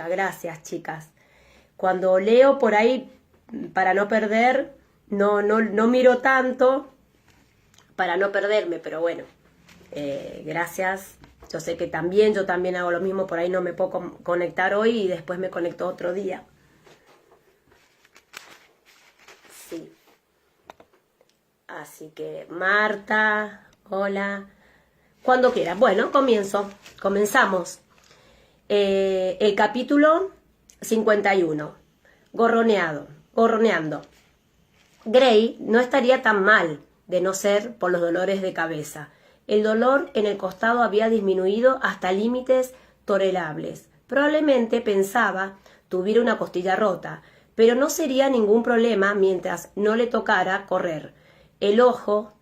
Gracias, chicas. Cuando leo por ahí, para no perder, no miro tanto para no perderme, pero bueno, gracias. Yo sé que yo también hago lo mismo, por ahí no me puedo conectar hoy y después me conecto otro día. Sí. Así que, Marta, hola. Cuando quieras. Bueno, comenzamos. El capítulo 51. Gorroneando. Gray no estaría tan mal de no ser por los dolores de cabeza. El dolor en el costado había disminuido hasta límites tolerables. Probablemente pensaba tuviera una costilla rota, pero no sería ningún problema mientras no le tocara correr. El ojo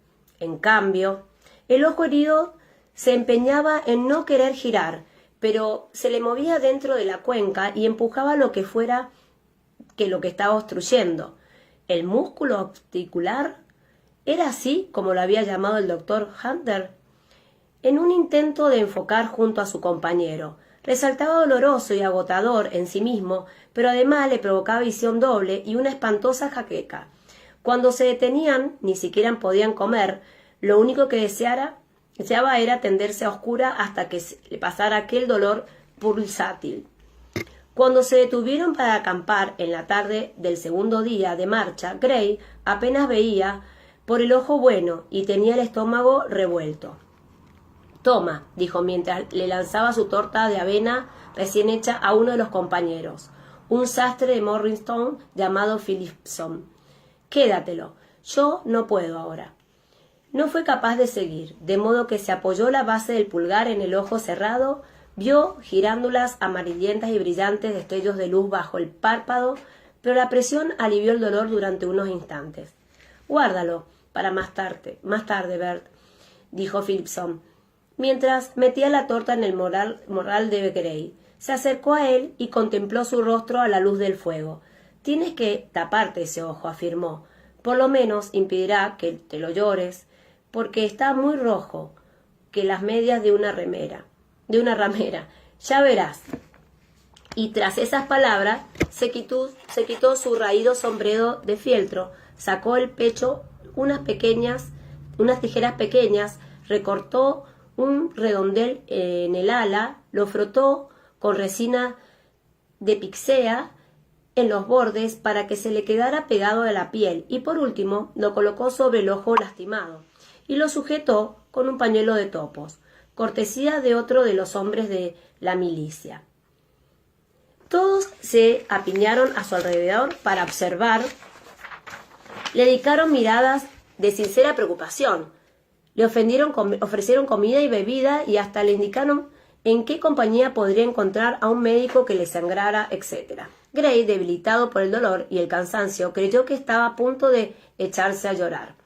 herido se empeñaba en no querer girar, pero se le movía dentro de la cuenca y empujaba lo que fuera lo que estaba obstruyendo. ¿El músculo articular? ¿Era así como lo había llamado el doctor Hunter? En un intento de enfocar junto a su compañero, resaltaba doloroso y agotador en sí mismo, pero además le provocaba visión doble y una espantosa jaqueca. Cuando se detenían, ni siquiera podían comer, lo único que deseaba era tenderse a oscura hasta que le pasara aquel dolor pulsátil. Cuando se detuvieron para acampar en la tarde del segundo día de marcha, Gray apenas veía por el ojo bueno y tenía el estómago revuelto. «Toma», dijo mientras le lanzaba su torta de avena recién hecha a uno de los compañeros, un sastre de Morristown llamado Philipson. «Quédatelo. Yo no puedo ahora». No fue capaz de seguir, de modo que se apoyó la base del pulgar en el ojo cerrado, vio girándulas amarillentas y brillantes destellos de luz bajo el párpado, pero la presión alivió el dolor durante unos instantes. «Guárdalo para más tarde, Bert», dijo Philipson, mientras metía la torta en el morral de Gray. Se acercó a él y contempló su rostro a la luz del fuego. «Tienes que taparte ese ojo», afirmó. «Por lo menos impedirá que te lo llores, porque está muy rojo que las medias de una ramera. Ya verás». Y tras esas palabras se quitó su raído sombrero de fieltro, sacó del pecho unas tijeras pequeñas, recortó un redondel en el ala, lo frotó con resina de pixea en los bordes para que se le quedara pegado a la piel y por último lo colocó sobre el ojo lastimado y lo sujetó con un pañuelo de topos, cortesía de otro de los hombres de la milicia. Todos se apiñaron a su alrededor para observar. Le dedicaron miradas de sincera preocupación. Le ofrecieron comida y bebida y hasta le indicaron en qué compañía podría encontrar a un médico que le sangrara, etc. Gray, debilitado por el dolor y el cansancio, creyó que estaba a punto de echarse a llorar.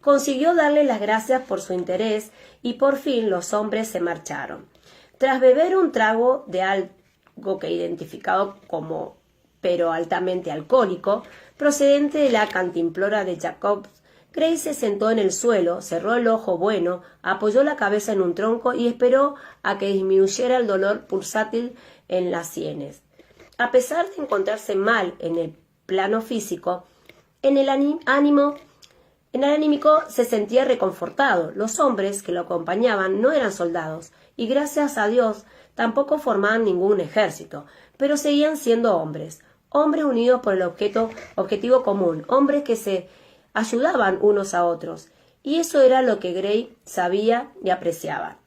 Consiguió darle las gracias por su interés y por fin los hombres se marcharon. Tras beber un trago de algo que identificado como pero altamente alcohólico, procedente de la cantimplora de Jacobs, Gray se sentó en el suelo, cerró el ojo bueno, apoyó la cabeza en un tronco y esperó a que disminuyera el dolor pulsátil en las sienes. A pesar de encontrarse mal en el plano físico, en el anímico se sentía reconfortado. Los hombres que lo acompañaban no eran soldados y, gracias a Dios, tampoco formaban ningún ejército, pero seguían siendo hombres unidos por el objetivo común, hombres que se ayudaban unos a otros, y eso era lo que Gray sabía y apreciaba.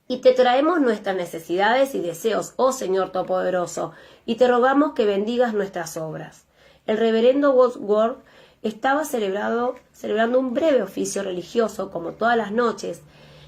«Y te traemos nuestras necesidades y deseos, oh Señor Todopoderoso, y te rogamos que bendigas nuestras obras». El reverendo Wadsworth estaba celebrando un breve oficio religioso como todas las noches.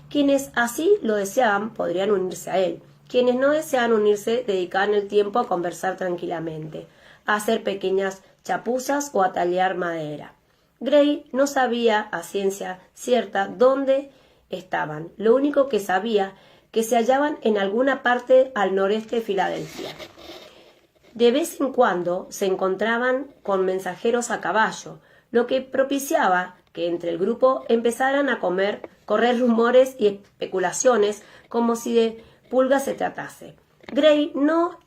Quienes así lo deseaban podrían unirse a él. Quienes no deseaban unirse dedicaban el tiempo a conversar tranquilamente, a hacer pequeñas chapuzas o a tallar madera. Gray no sabía a ciencia cierta dónde estaban. Lo único que sabía que se hallaban en alguna parte al noreste de Filadelfia. De vez en cuando se encontraban con mensajeros a caballo, lo que propiciaba que entre el grupo empezaran a correr rumores y especulaciones como si de pulgas se tratase. Gray no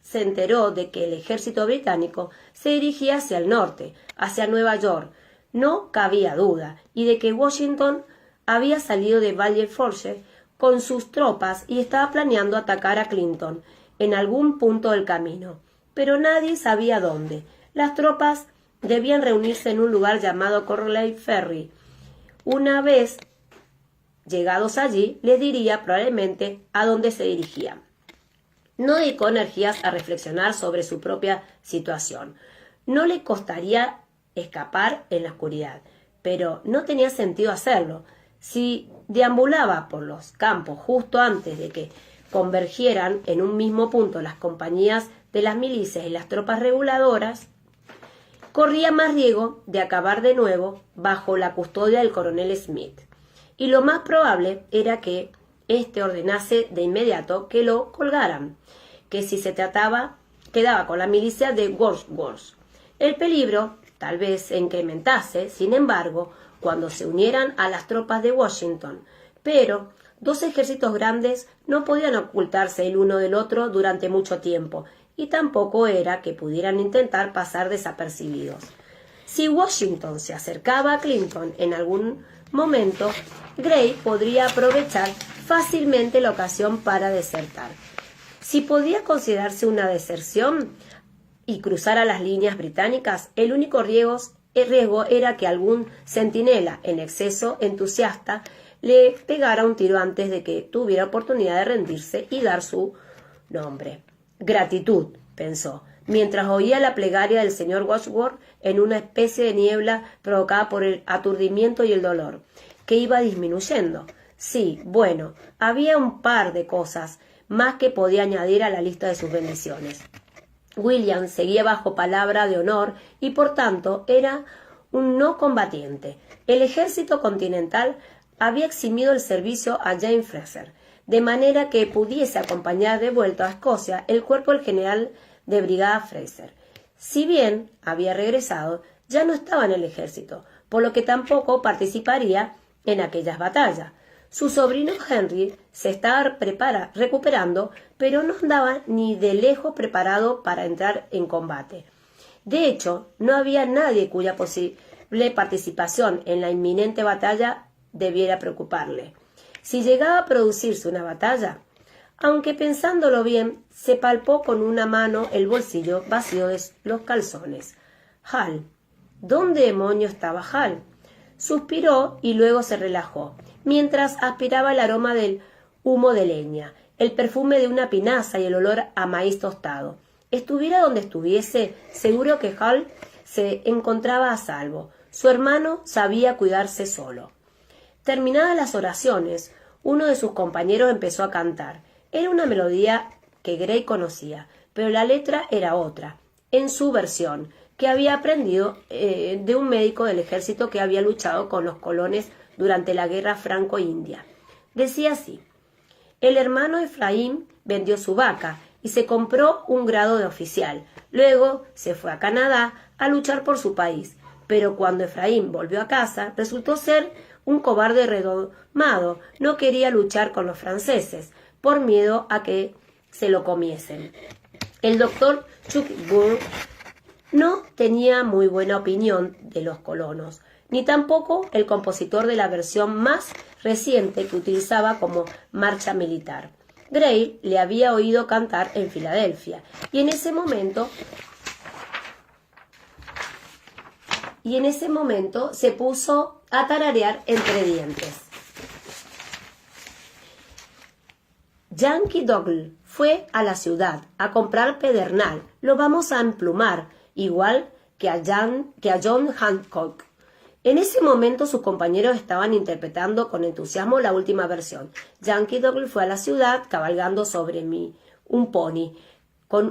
se enteró de que el ejército británico se dirigía hacia el norte, hacia Nueva York, no cabía duda, y de que Washington había salido de Valley Forge con sus tropas y estaba planeando atacar a Clinton en algún punto del camino, pero nadie sabía dónde. Las tropas debían reunirse en un lugar llamado Corley Ferry. Una vez llegados allí, les diría probablemente a dónde se dirigían. No dedicó energías a reflexionar sobre su propia situación. No le costaría escapar en la oscuridad, pero no tenía sentido hacerlo. Si deambulaba por los campos justo antes de que convergieran en un mismo punto las compañías de las milicias y las tropas reguladoras, corría más riesgo de acabar de nuevo bajo la custodia del coronel Smith. Y lo más probable era que éste ordenase de inmediato que lo colgaran, que si se trataba, quedaba con la milicia de Wordsworth. El peligro tal vez se incrementase, sin embargo, cuando se unieran a las tropas de Washington, pero dos ejércitos grandes no podían ocultarse el uno del otro durante mucho tiempo, y tampoco era que pudieran intentar pasar desapercibidos. Si Washington se acercaba a Clinton en algún momento, Gray podría aprovechar fácilmente la ocasión para desertar. Si podía considerarse una deserción y cruzar a las líneas británicas, el único riesgo era que algún centinela en exceso entusiasta le pegara un tiro antes de que tuviera oportunidad de rendirse y dar su nombre. Gratitud, pensó, mientras oía la plegaria del señor Wadsworth en una especie de niebla provocada por el aturdimiento y el dolor, que iba disminuyendo. Sí, bueno, había un par de cosas más que podía añadir a la lista de sus bendiciones. William seguía bajo palabra de honor y por tanto era un no combatiente. El ejército continental había eximido el servicio a James Fraser, de manera que pudiese acompañar de vuelta a Escocia el cuerpo del general de brigada Fraser. Si bien había regresado, ya no estaba en el ejército, por lo que tampoco participaría en aquellas batallas. Su sobrino Henry se estaba recuperando, pero no andaba ni de lejos preparado para entrar en combate. De hecho, no había nadie cuya posible participación en la inminente batalla debiera preocuparle. Si llegaba a producirse una batalla, aunque pensándolo bien, se palpó con una mano el bolsillo vacío de los calzones. Hal. ¿Dónde demonios estaba Hal? Suspiró y luego se relajó, mientras aspiraba el aroma del humo de leña, el perfume de una pinaza y el olor a maíz tostado. Estuviera donde estuviese, seguro que Hal se encontraba a salvo. Su hermano sabía cuidarse solo. Terminadas las oraciones, uno de sus compañeros empezó a cantar. Era una melodía que Gray conocía, pero la letra era otra, en su versión, que había aprendido de un médico del ejército que había luchado con los colones durante la guerra franco-india. Decía así: el hermano Efraín vendió su vaca y se compró un grado de oficial. Luego se fue a Canadá a luchar por su país, pero cuando Efraín volvió a casa resultó ser un cobarde redomado. No quería luchar con los franceses por miedo a que se lo comiesen. El doctor Chuck Burr no tenía muy buena opinión de los colonos, ni tampoco el compositor de la versión más reciente que utilizaba como marcha militar. Gray le había oído cantar en Filadelfia, y en ese momento se puso a tararear entre dientes. Yankee Doodle fue a la ciudad a comprar pedernal. Lo vamos a emplumar, igual que a John Hancock. En ese momento sus compañeros estaban interpretando con entusiasmo la última versión. Yankee Doodle fue a la ciudad cabalgando sobre un pony.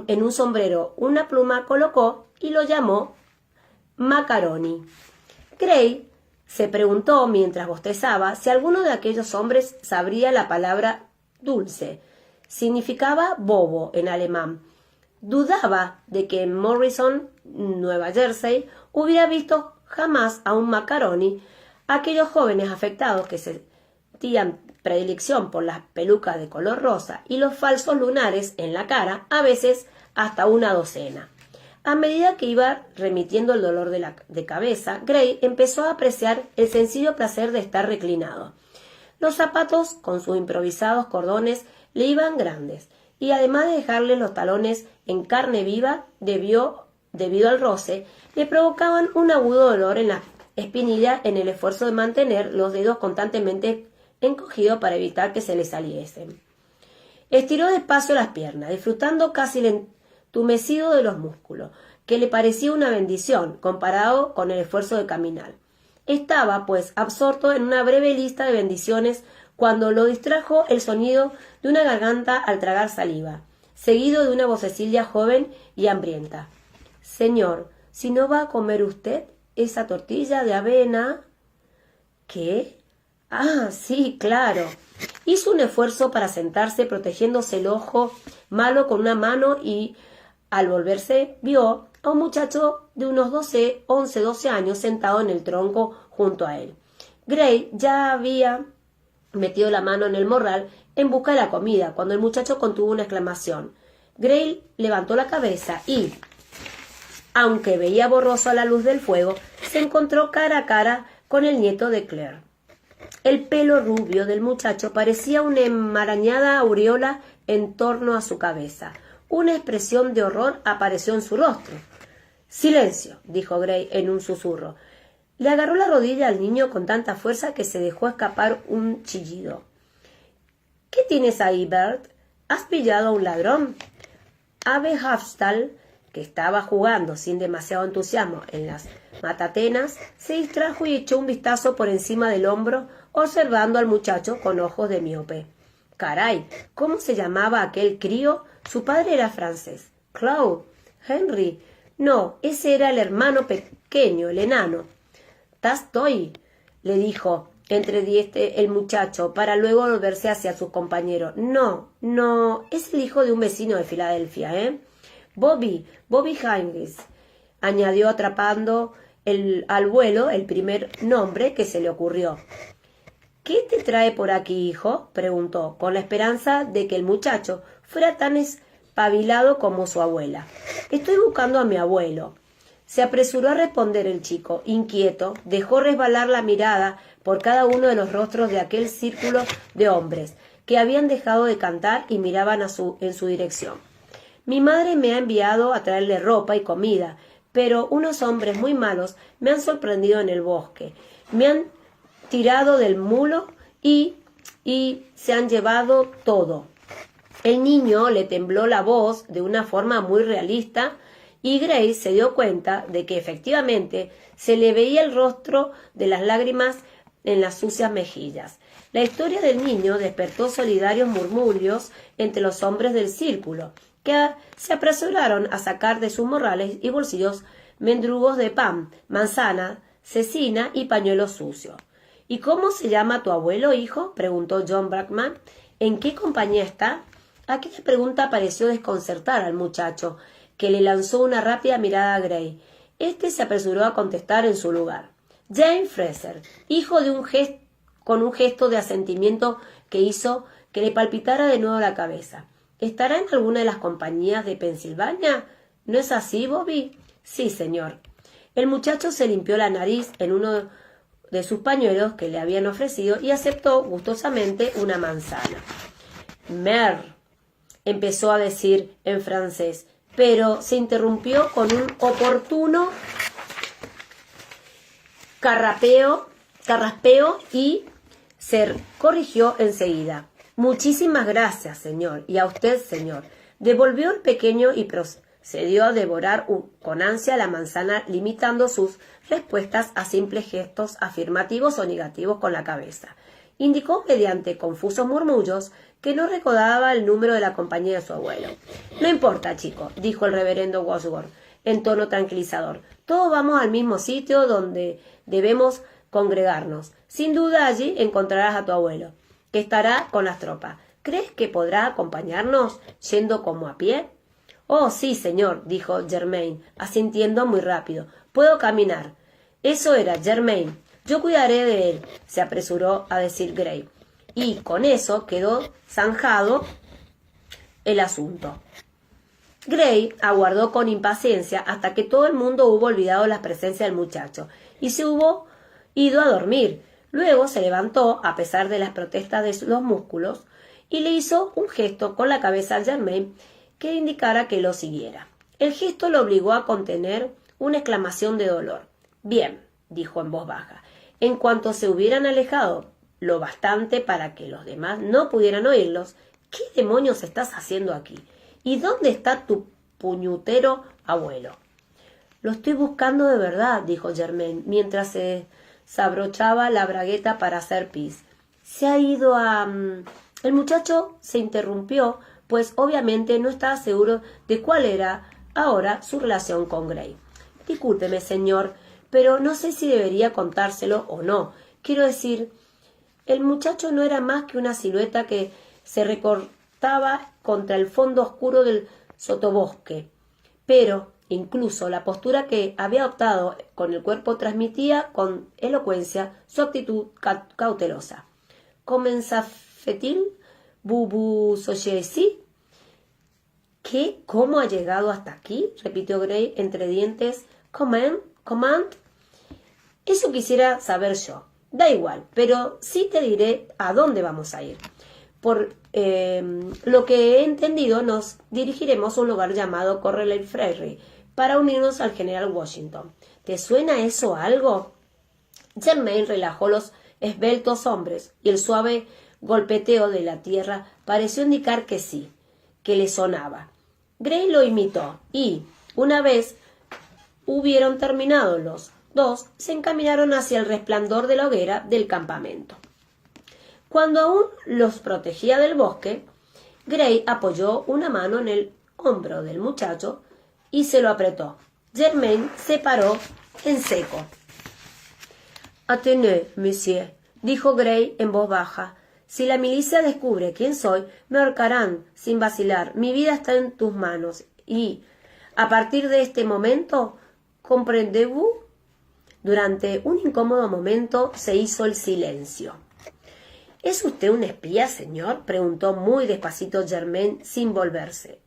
En un sombrero una pluma colocó y lo llamó Macaroni. Gray se preguntó mientras bostezaba si alguno de aquellos hombres sabría la palabra dulce. Significaba bobo en alemán. Dudaba de que en Morrison, Nueva Jersey, hubiera visto jamás a un Macaroni. Aquellos jóvenes afectados que sentían predilección por las pelucas de color rosa y los falsos lunares en la cara, a veces hasta una docena. A medida que iba remitiendo el dolor de cabeza, Gray empezó a apreciar el sencillo placer de estar reclinado. Los zapatos, con sus improvisados cordones, le iban grandes, y además de dejarle los talones en carne viva, debido al roce, le provocaban un agudo dolor en la espinilla en el esfuerzo de mantener los dedos constantemente encogidos para evitar que se le saliesen. Estiró despacio las piernas, disfrutando casi el entumecido de los músculos, que le parecía una bendición comparado con el esfuerzo de caminar. Estaba, pues, absorto en una breve lista de bendiciones cuando lo distrajo el sonido de una garganta al tragar saliva, seguido de una vocecilla joven y hambrienta. «Señor, si no va a comer usted esa tortilla de avena...» «¿Qué? Ah, sí, claro». Hizo un esfuerzo para sentarse, protegiéndose el ojo malo con una mano, y al volverse vio a un muchacho de unos 11-12 años sentado en el tronco junto a él. Gray ya había metido la mano en el morral en busca de la comida cuando el muchacho contuvo una exclamación. Gray levantó la cabeza y, aunque veía borroso a la luz del fuego, se encontró cara a cara con el nieto de Claire. El pelo rubio del muchacho parecía una enmarañada aureola en torno a su cabeza. Una expresión de horror apareció en su rostro. «Silencio», dijo Gray en un susurro. Le agarró la rodilla al niño con tanta fuerza que se dejó escapar un chillido. «¿Qué tienes ahí, Bert? ¿Has pillado a un ladrón?» Abe Hafstall, que estaba jugando sin demasiado entusiasmo en las matatenas, se distrajo y echó un vistazo por encima del hombro, observando al muchacho con ojos de miope. «Caray, ¿cómo se llamaba aquel crío? Su padre era francés. Claude, Henry. No, ese era el hermano pequeño, el enano. Tastoy», le dijo entre dientes el muchacho, para luego volverse hacia sus compañeros. No, es el hijo de un vecino de Filadelfia, ¿eh? Bobby Hines, añadió, atrapando al vuelo el primer nombre que se le ocurrió. «¿Qué te trae por aquí, hijo?», preguntó, con la esperanza de que el muchacho fuera tan espabilado como su abuela. «Estoy buscando a mi abuelo», se apresuró a responder el chico. Inquieto, dejó resbalar la mirada por cada uno de los rostros de aquel círculo de hombres que habían dejado de cantar y miraban en su dirección. «Mi madre me ha enviado a traerle ropa y comida, pero unos hombres muy malos me han sorprendido en el bosque. Me han tirado del mulo y se han llevado todo». El niño le tembló la voz de una forma muy realista, y Grace se dio cuenta de que efectivamente se le veía el rostro de las lágrimas en las sucias mejillas. La historia del niño despertó solidarios murmullos entre los hombres del círculo, que se apresuraron a sacar de sus morrales y bolsillos mendrugos de pan, manzana, cecina y pañuelos sucios. «¿Y cómo se llama tu abuelo, hijo?», preguntó John Brackman. «¿En qué compañía está?». Aquella pregunta pareció desconcertar al muchacho, que le lanzó una rápida mirada a Gray. Este se apresuró a contestar en su lugar. «James Fraser», hijo de con un gesto de asentimiento que hizo que le palpitara de nuevo la cabeza. «¿Estará en alguna de las compañías de Pensilvania? ¿No es así, Bobby?» «Sí, señor». El muchacho se limpió la nariz en uno de sus pañuelos que le habían ofrecido y aceptó gustosamente una manzana. «Mer», empezó a decir en francés, pero se interrumpió con un oportuno carraspeo y se corrigió enseguida. «Muchísimas gracias, señor, y a usted, señor». Devolvió el pequeño y procedió a devorar con ansia la manzana, limitando sus respuestas a simples gestos afirmativos o negativos con la cabeza. Indicó mediante confusos murmullos que no recordaba el número de la compañía de su abuelo. «No importa, chico», dijo el reverendo Wadsworth en tono tranquilizador. «Todos vamos al mismo sitio donde debemos congregarnos. Sin duda allí encontrarás a tu abuelo, que estará con las tropas. ¿Crees que podrá acompañarnos yendo como a pie?» «Oh, sí, señor», dijo Germain, asintiendo muy rápido. «Puedo caminar». «Eso era, Germain. Yo cuidaré de él», se apresuró a decir Gray. Y con eso quedó zanjado el asunto. Gray aguardó con impaciencia hasta que todo el mundo hubo olvidado la presencia del muchacho y se hubo ido a dormir. Luego se levantó, a pesar de las protestas de los músculos, y le hizo un gesto con la cabeza a Germain que indicara que lo siguiera. El gesto lo obligó a contener una exclamación de dolor. «Bien», dijo en voz baja. En cuanto se hubieran alejado lo bastante para que los demás no pudieran oírlos, «¿Qué demonios estás haciendo aquí? ¿Y dónde está tu puñetero abuelo?» «Lo estoy buscando de verdad», dijo Germain, mientras se abrochaba la bragueta para hacer pis. «Se ha ido a...» El muchacho se interrumpió, pues obviamente no estaba seguro de cuál era ahora su relación con Gray. «Discúlpeme, señor, pero no sé si debería contárselo o no. Quiero decir, el muchacho no era más que una silueta que se recortaba contra el fondo oscuro del sotobosque, pero incluso la postura que había adoptado con el cuerpo transmitía con elocuencia su actitud cautelosa. «¿Comenzafetil bubu soyesi?» «¿Qué? ¿Cómo ha llegado hasta aquí?» repitió Gray entre dientes. «Command. Eso quisiera saber yo. Da igual, pero sí te diré a dónde vamos a ir. Por lo que he entendido, nos dirigiremos a un lugar llamado Correlate Ferry para unirnos al general Washington. ¿Te suena eso a algo?» Germain relajó los esbeltos hombres y el suave golpeteo de la tierra pareció indicar que sí, que le sonaba. Gray lo imitó y, una vez hubieron terminado los dos, se encaminaron hacia el resplandor de la hoguera del campamento. Cuando aún los protegía del bosque, Gray apoyó una mano en el hombro del muchacho y se lo apretó. Germain se paró en seco. «Attendez, monsieur», dijo Gray en voz baja. «Si la milicia descubre quién soy, me ahorcarán sin vacilar. Mi vida está en tus manos y, a partir de este momento, ¿comprendez-vous?» Durante un incómodo momento se hizo el silencio. «¿Es usted un espía, señor?», preguntó muy despacito Germain sin volverse.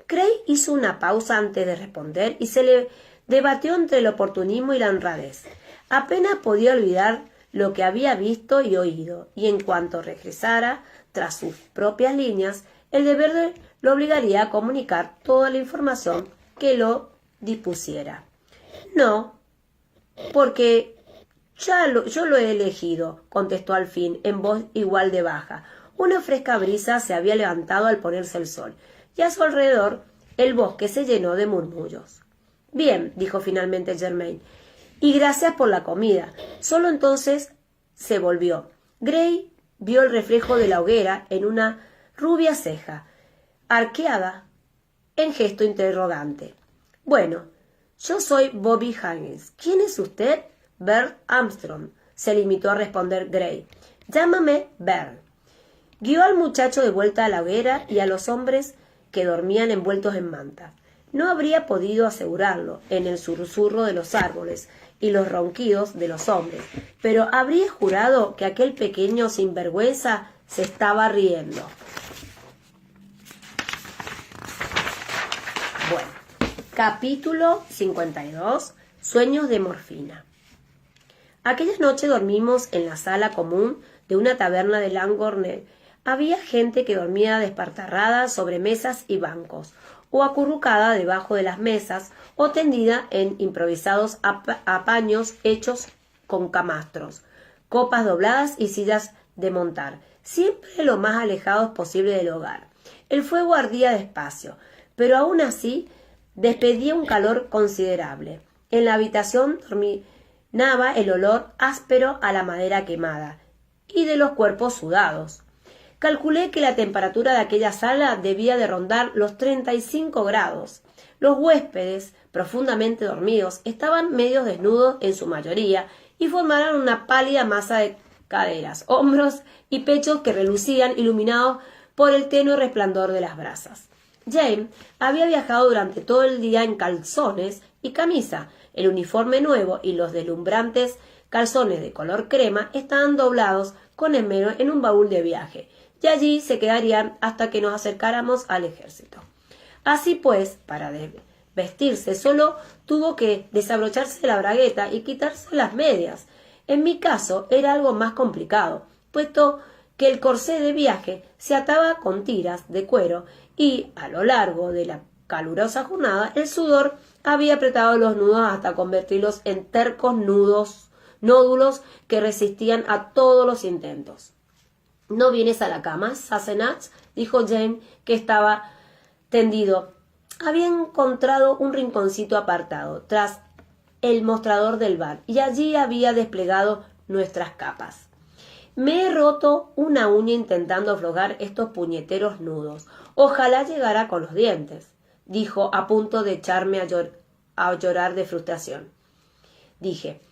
Gray hizo una pausa antes de responder y se le debatió entre el oportunismo y la honradez. Apenas podía olvidar lo que había visto y oído, y en cuanto regresara tras sus propias líneas, el deber lo obligaría a comunicar toda la información que lo dispusiera. «No, porque yo lo he elegido», contestó al fin, en voz igual de baja. Una fresca brisa se había levantado al ponerse el sol, y a su alrededor el bosque se llenó de murmullos. «Bien», dijo finalmente Germain, «y gracias por la comida». Solo entonces se volvió. Gray vio el reflejo de la hoguera en una rubia ceja, arqueada en gesto interrogante. «Bueno, yo soy Bobby Higgins. ¿Quién es usted?» «Bert Armstrong», se limitó a responder Gray. «Llámame Bert». Guió al muchacho de vuelta a la hoguera y a los hombres que dormían envueltos en mantas. No habría podido asegurarlo en el susurro de los árboles y los ronquidos de los hombres, pero habría jurado que aquel pequeño sinvergüenza se estaba riendo. Bueno, capítulo 52, Sueños de morfina. Aquella noche dormimos en la sala común de una taberna de Langorne. Había gente que dormía despartarrada sobre mesas y bancos, o acurrucada debajo de las mesas, o tendida en improvisados apaños hechos con camastros, copas dobladas y sillas de montar, siempre lo más alejados posible del hogar. El fuego ardía despacio, pero aún así despedía un calor considerable. En la habitación dominaba el olor áspero a la madera quemada y de los cuerpos sudados. Calculé que la temperatura de aquella sala debía de rondar los 35 grados. Los huéspedes, profundamente dormidos, estaban medio desnudos en su mayoría y formaron una pálida masa de caderas, hombros y pechos que relucían iluminados por el tenue resplandor de las brasas. Jane había viajado durante todo el día en calzones y camisa. El uniforme nuevo y los deslumbrantes calzones de color crema estaban doblados con esmero en un baúl de viaje, y allí se quedarían hasta que nos acercáramos al ejército. Así pues, para vestirse, solo tuvo que desabrocharse la bragueta y quitarse las medias. En mi caso era algo más complicado, puesto que el corsé de viaje se ataba con tiras de cuero y, a lo largo de la calurosa jornada, el sudor había apretado los nudos hasta convertirlos en tercos nódulos que resistían a todos los intentos. ¿No vienes a la cama, Sassenach?, dijo Jane, que estaba tendido. Había encontrado un rinconcito apartado, tras el mostrador del bar, y allí había desplegado nuestras capas. Me he roto una uña intentando aflojar estos puñeteros nudos. Ojalá llegara con los dientes, dijo, a punto de echarme a llorar de frustración. Dije,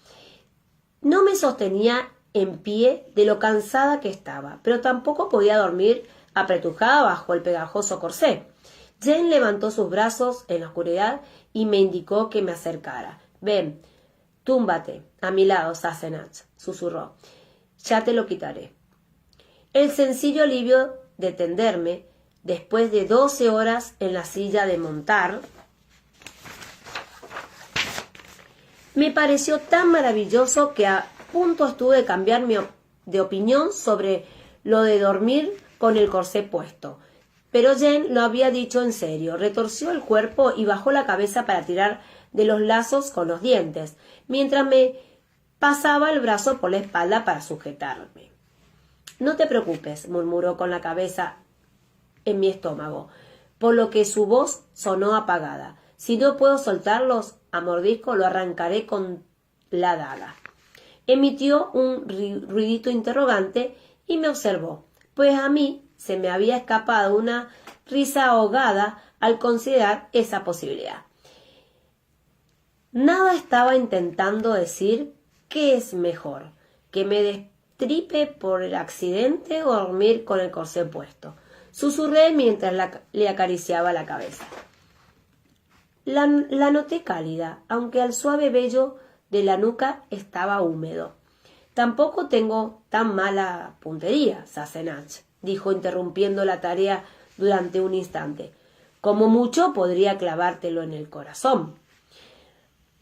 no me sostenía en pie de lo cansada que estaba, pero tampoco podía dormir apretujada bajo el pegajoso corsé. Jane levantó sus brazos en la oscuridad y me indicó que me acercara. Ven, túmbate a mi lado, Sassenach, susurró. Ya te lo quitaré. El sencillo alivio de tenderme, después de 12 horas en la silla de montar, me pareció tan maravilloso que a punto estuve de cambiar de opinión sobre lo de dormir con el corsé puesto. Pero Jane lo había dicho en serio. Retorció el cuerpo y bajó la cabeza para tirar de los lazos con los dientes, mientras me pasaba el brazo por la espalda para sujetarme. No te preocupes, murmuró con la cabeza en mi estómago, por lo que su voz sonó apagada. Si no puedo soltarlos, a mordisco lo arrancaré con la daga. Emitió un ruidito interrogante y me observó, pues a mí se me había escapado una risa ahogada al considerar esa posibilidad. Nada estaba intentando decir qué es mejor, que me destripe por el accidente o dormir con el corsé puesto. Susurré mientras le acariciaba la cabeza. La noté cálida, aunque el suave vello de la nuca estaba húmedo. Tampoco tengo tan mala puntería, Sassenach, dijo interrumpiendo la tarea durante un instante. Como mucho podría clavártelo en el corazón.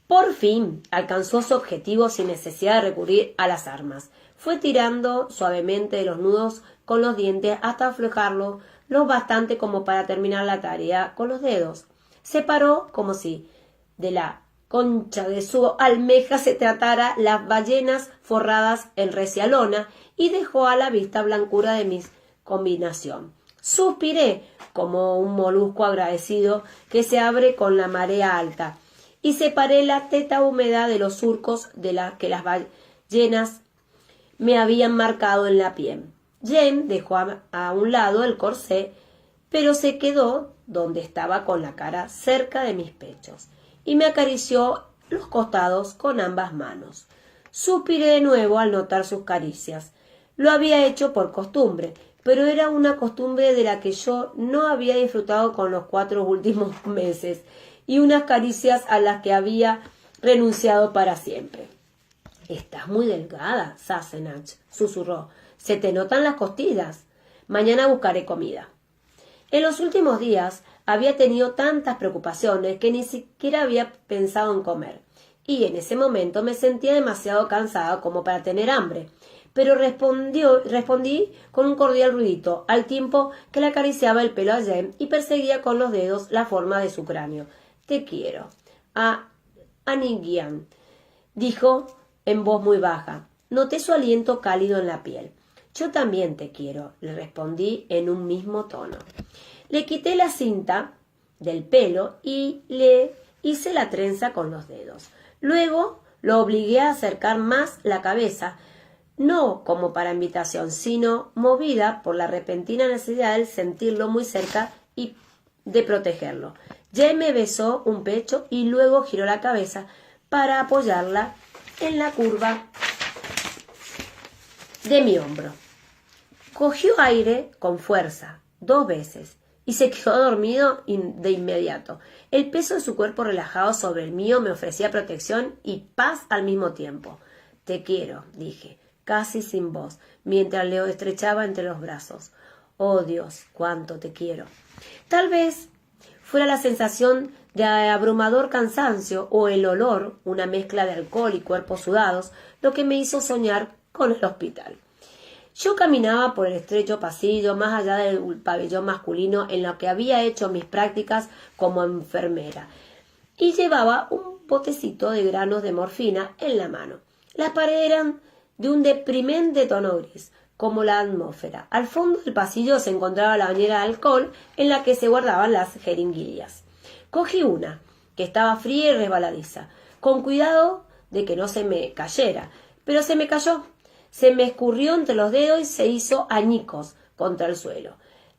Por fin alcanzó su objetivo sin necesidad de recurrir a las armas. Fue tirando suavemente de los nudos con los dientes hasta aflojarlo lo bastante como para terminar la tarea con los dedos. Se paró como si de la concha de su almeja se tratara las ballenas forradas en recia lona y dejó a la vista blancura de mi combinación. Suspiré como un molusco agradecido que se abre con la marea alta y separé la teta húmeda de los surcos que las ballenas me habían marcado en la piel. Jane dejó a un lado el corsé, pero se quedó donde estaba con la cara cerca de mis pechos y me acarició los costados con ambas manos. Suspiré de nuevo al notar sus caricias. Lo había hecho por costumbre, pero era una costumbre de la que yo no había disfrutado con los 4 últimos meses y unas caricias a las que había renunciado para siempre. «Estás muy delgada, Sassenach», susurró. «Se te notan las costillas. Mañana buscaré comida». En los últimos días había tenido tantas preocupaciones que ni siquiera había pensado en comer, y en ese momento me sentía demasiado cansada como para tener hambre, pero respondí con un cordial ruidito, al tiempo que le acariciaba el pelo a Jane y perseguía con los dedos la forma de su cráneo. «Te quiero, Aniguian», dijo en voz muy baja. Noté su aliento cálido en la piel. «Yo también te quiero», le respondí en un mismo tono. Le quité la cinta del pelo y le hice la trenza con los dedos. Luego lo obligué a acercar más la cabeza, no como para invitación, sino movida por la repentina necesidad de sentirlo muy cerca y de protegerlo. Jane me besó un pecho y luego giró la cabeza para apoyarla en la curva de mi hombro. Cogió aire con fuerza 2 veces y se quedó dormido de inmediato. El peso de su cuerpo relajado sobre el mío me ofrecía protección y paz al mismo tiempo. «Te quiero», dije, casi sin voz, mientras le estrechaba entre los brazos. «Oh Dios, cuánto te quiero». Tal vez fuera la sensación de abrumador cansancio o el olor, una mezcla de alcohol y cuerpos sudados, lo que me hizo soñar con el hospital. Yo caminaba por el estrecho pasillo más allá del pabellón masculino en lo que había hecho mis prácticas como enfermera y llevaba un botecito de granos de morfina en la mano. Las paredes eran de un deprimente tono gris, como la atmósfera. Al fondo del pasillo se encontraba la bañera de alcohol en la que se guardaban las jeringuillas. Cogí una, que estaba fría y resbaladiza, con cuidado de que no se me cayera, pero se me cayó. Se me escurrió entre los dedos y se hizo añicos contra el suelo.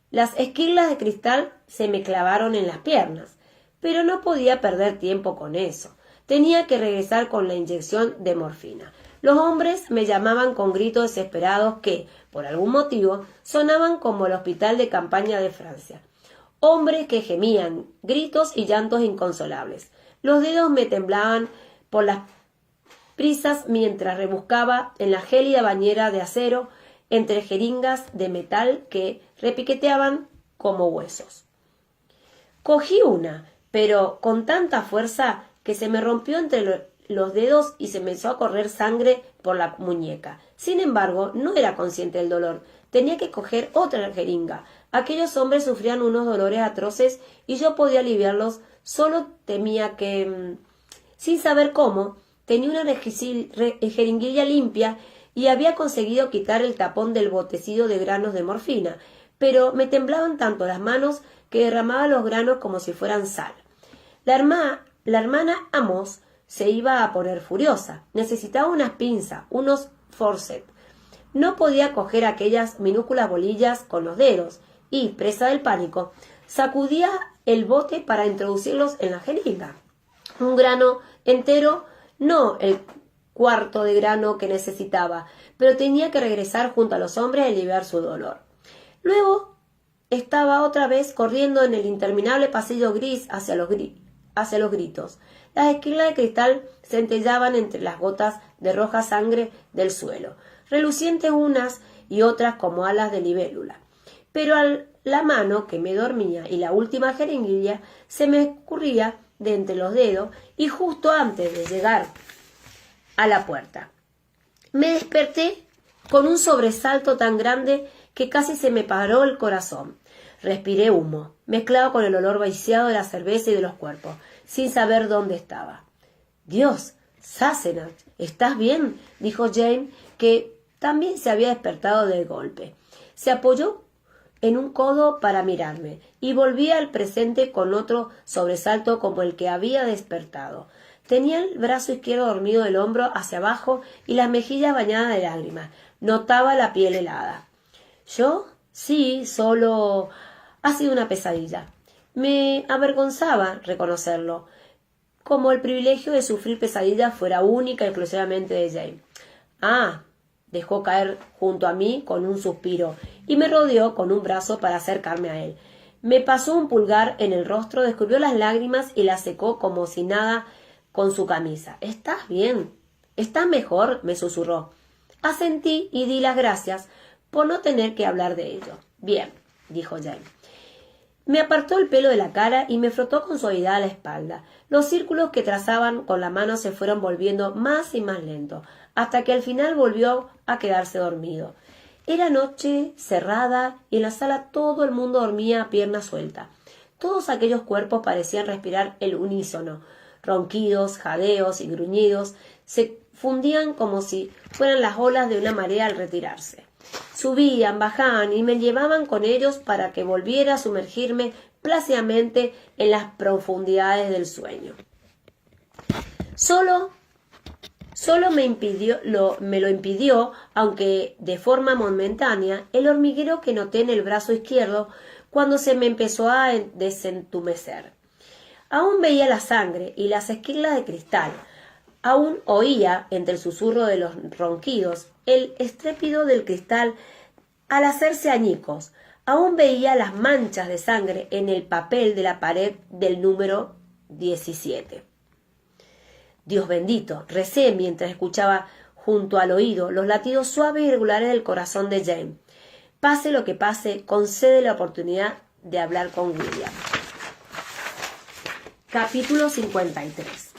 Las esquirlas de cristal se me clavaron en las piernas, pero no podía perder tiempo con eso. Tenía que regresar con la inyección de morfina. Los hombres me llamaban con gritos desesperados que, por algún motivo, sonaban como el hospital de campaña de Francia. Hombres que gemían, gritos y llantos inconsolables. Los dedos me temblaban por las prisas mientras rebuscaba en la gélida bañera de acero entre jeringas de metal que repiqueteaban como huesos. Cogí una, pero con tanta fuerza que se me rompió entre los dedos y se me empezó a correr sangre por la muñeca. Sin embargo, no era consciente del dolor. Tenía que coger otra jeringa. Aquellos hombres sufrían unos dolores atroces y yo podía aliviarlos. Solo temía que, sin saber cómo, tenía una jeringuilla limpia y había conseguido quitar el tapón del botecillo de granos de morfina, pero me temblaban tanto las manos que derramaba los granos como si fueran sal. La hermana Amos se iba a poner furiosa. Necesitaba unas pinzas, unos forceps. No podía coger aquellas minúsculas bolillas con los dedos y, presa del pánico, sacudía el bote para introducirlos en la jeringa. Un grano entero, no el cuarto de grano que necesitaba, pero tenía que regresar junto a los hombres y aliviar su dolor. Luego estaba otra vez corriendo en el interminable pasillo gris hacia los gritos. Las esquinas de cristal centellaban entre las gotas de roja sangre del suelo, relucientes unas y otras como alas de libélula. Pero la mano que me dormía y la última jeringuilla se me escurría de entre los dedos y justo antes de llegar a la puerta. Me desperté con un sobresalto tan grande que casi se me paró el corazón. Respiré humo, mezclado con el olor viciado de la cerveza y de los cuerpos, sin saber dónde estaba. «Dios, Sassenach, ¿estás bien?», dijo Jane, que también se había despertado del golpe. Se apoyó en un codo para mirarme y volví al presente con otro sobresalto como el que había despertado. Tenía el brazo izquierdo dormido del hombro hacia abajo y las mejillas bañadas de lágrimas. Notaba la piel helada. ¿Yo? Sí, solo... Ha sido una pesadilla. Me avergonzaba reconocerlo, como el privilegio de sufrir pesadillas fuera única y exclusivamente de Jane. «Ah», dejó caer junto a mí con un suspiro y me rodeó con un brazo para acercarme a él. Me pasó un pulgar en el rostro, descubrió las lágrimas y las secó como si nada con su camisa. «¿Estás bien? ¿Estás mejor?», me susurró. Asentí y di las gracias por no tener que hablar de ello. «Bien», dijo Jane. Me apartó el pelo de la cara y me frotó con suavidad a la espalda. Los círculos que trazaban con la mano se fueron volviendo más y más lentos, hasta que al final volvió a quedarse dormido. Era noche cerrada y en la sala todo el mundo dormía a pierna suelta. Todos aquellos cuerpos parecían respirar el unísono. Ronquidos, jadeos y gruñidos se fundían como si fueran las olas de una marea al retirarse. Subían, bajaban y me llevaban con ellos para que volviera a sumergirme plácidamente en las profundidades del sueño. Solo me lo impidió, aunque de forma momentánea, el hormiguero que noté en el brazo izquierdo cuando se me empezó a desentumecer. Aún veía la sangre y las esquirlas de cristal. Aún oía, entre el susurro de los ronquidos, el estrépito del cristal al hacerse añicos. Aún veía las manchas de sangre en el papel de la pared del número 17. Dios bendito, recé mientras escuchaba junto al oído los latidos suaves y regulares del corazón de Jane. Pase lo que pase, concede la oportunidad de hablar con William. Capítulo 53.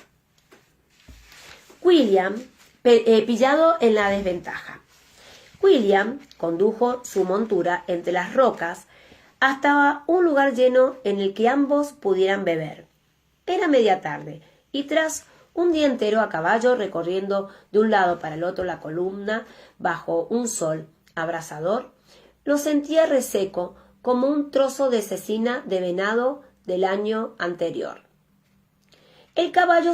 William, pillado en la desventaja. William condujo su montura entre las rocas hasta un lugar lleno en el que ambos pudieran beber. Era media tarde, y tras un día entero a caballo recorriendo de un lado para el otro la columna bajo un sol abrasador, lo sentía reseco como un trozo de cecina de venado del año anterior. El caballo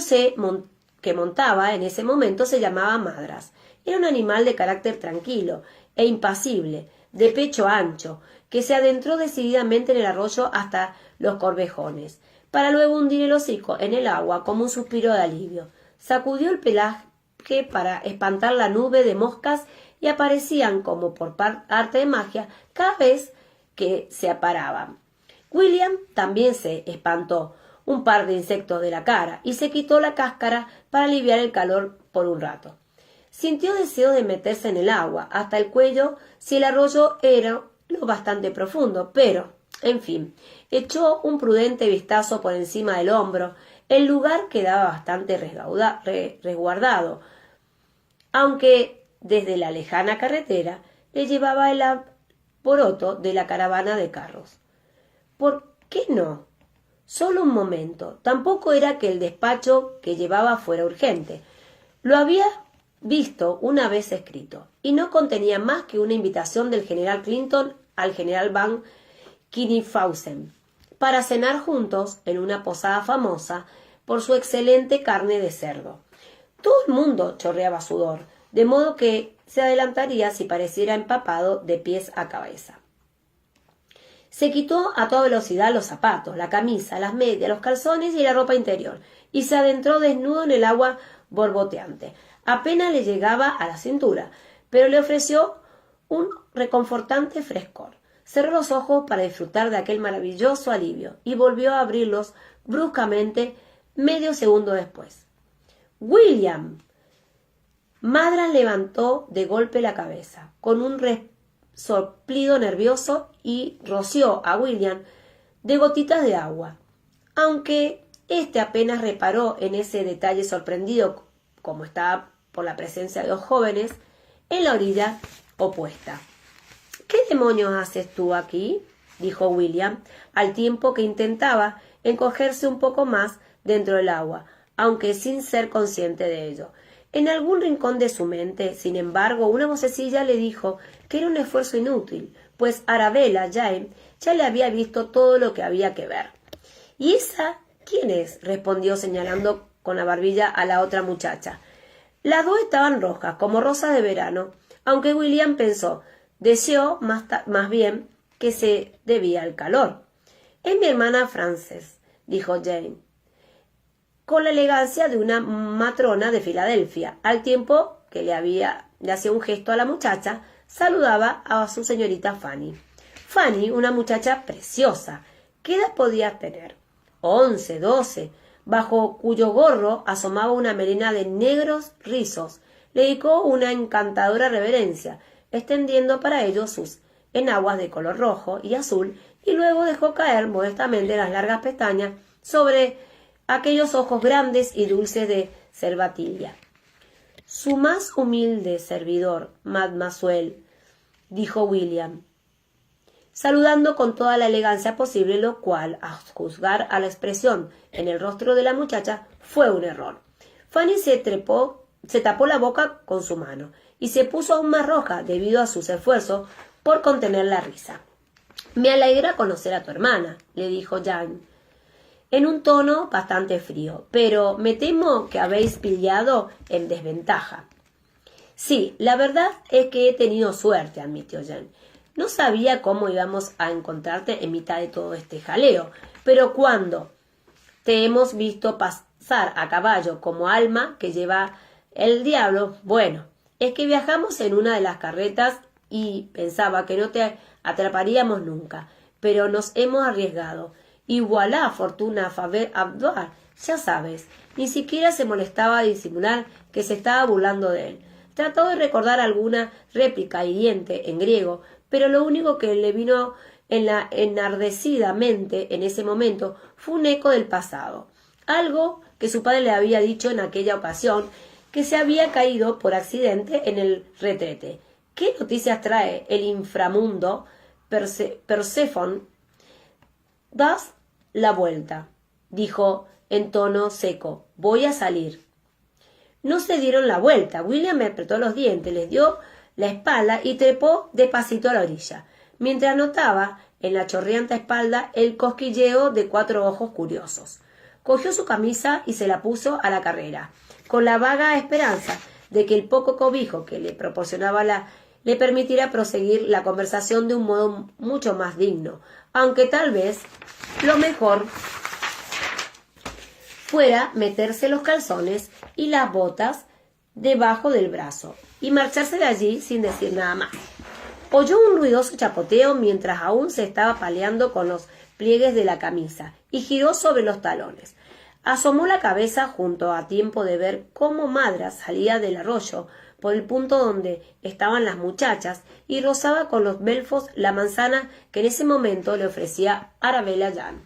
que montaba en ese momento se llamaba Madras. Era un animal de carácter tranquilo e impasible, de pecho ancho, que se adentró decididamente en el arroyo hasta los corvejones, para luego hundir el hocico en el agua como un suspiro de alivio. Sacudió el pelaje para espantar la nube de moscas y aparecían como por arte de magia cada vez que se aparaban. William también se espantó un par de insectos de la cara y se quitó la cáscara para aliviar el calor por un rato. Sintió deseo de meterse en el agua hasta el cuello si el arroyo era lo bastante profundo, pero, en fin, echó un prudente vistazo por encima del hombro. El lugar quedaba bastante resguardado, aunque desde la lejana carretera le llevaba el alboroto de la caravana de carros. ¿Por qué no? Solo un momento. Tampoco era que el despacho que llevaba fuera urgente. Lo había visto una vez escrito, y no contenía más que una invitación del general Clinton al general Van Kinnifausen para cenar juntos en una posada famosa por su excelente carne de cerdo. Todo el mundo chorreaba sudor, de modo que se adelantaría si pareciera empapado de pies a cabeza. Se quitó a toda velocidad los zapatos, la camisa, las medias, los calzones y la ropa interior, y se adentró desnudo en el agua borboteante. Apenas le llegaba a la cintura, pero le ofreció un reconfortante frescor. Cerró los ojos para disfrutar de aquel maravilloso alivio y volvió a abrirlos bruscamente medio segundo después. ¡William! Madras levantó de golpe la cabeza, con un resoplido nervioso, y roció a William de gotitas de agua, aunque éste apenas reparó en ese detalle, sorprendido como estaba por la presencia de dos jóvenes en la orilla opuesta. —¿Qué demonios haces tú aquí? —dijo William, al tiempo que intentaba encogerse un poco más dentro del agua, aunque sin ser consciente de ello. En algún rincón de su mente, sin embargo, una vocecilla le dijo que era un esfuerzo inútil, pues Arabella Jane ya le había visto todo lo que había que ver. —¿Y esa quién es? —respondió señalando con la barbilla a la otra muchacha. Las dos estaban rojas, como rosas de verano, aunque William deseó más bien que se debía al calor. —Es mi hermana Frances —dijo Jane, con la elegancia de una matrona de Filadelfia, al tiempo que le hacía un gesto a la muchacha. Saludaba a su señorita Fanny. Fanny, una muchacha preciosa. ¿Qué edad podía tener? 11, 12, bajo cuyo gorro asomaba una melena de negros rizos. Le dedicó una encantadora reverencia, extendiendo para ello sus enaguas de color rojo y azul, y luego dejó caer modestamente las largas pestañas sobre aquellos ojos grandes y dulces de cervatilla. —Su más humilde servidor, mademoiselle —dijo William, saludando con toda la elegancia posible, lo cual, a juzgar a la expresión en el rostro de la muchacha, fue un error. Fanny se tapó la boca con su mano y se puso aún más roja debido a sus esfuerzos por contener la risa. —Me alegra conocer a tu hermana —le dijo Jane en un tono bastante frío—, pero me temo que habéis pillado en desventaja. —Sí, la verdad es que he tenido suerte —admitió Jane—. No sabía cómo íbamos a encontrarte en mitad de todo este jaleo, pero cuando te hemos visto pasar a caballo como alma que lleva el diablo, bueno, es que viajamos en una de las carretas y pensaba que no te atraparíamos nunca, pero nos hemos arriesgado. Y voilà, fortuna faveur avoir, ya sabes, ni siquiera se molestaba a disimular que se estaba burlando de él. Trató de recordar alguna réplica hiriente en griego, pero lo único que le vino enardecidamente en ese momento fue un eco del pasado. algo que su padre le había dicho en aquella ocasión, que se había caído por accidente en el retrete. ¿Qué noticias trae el inframundo? Perséfone, das la vuelta, dijo en tono seco. Voy a salir. No se dieron la vuelta. William me apretó los dientes, les dio la espalda y trepó despacito a la orilla, mientras notaba en la chorreante espalda el cosquilleo de 4 ojos curiosos. Cogió su camisa y se la puso a la carrera, con la vaga esperanza de que el poco cobijo que le proporcionaba le permitirá proseguir la conversación de un modo mucho más digno, aunque tal vez lo mejor fuera meterse los calzones y las botas debajo del brazo y marcharse de allí sin decir nada más. Oyó un ruidoso chapoteo mientras aún se estaba paleando con los pliegues de la camisa y giró sobre los talones. Asomó la cabeza junto a tiempo de ver cómo Madra salía del arroyo por el punto donde estaban las muchachas y rozaba con los belfos la manzana que en ese momento le ofrecía Arabella Jane.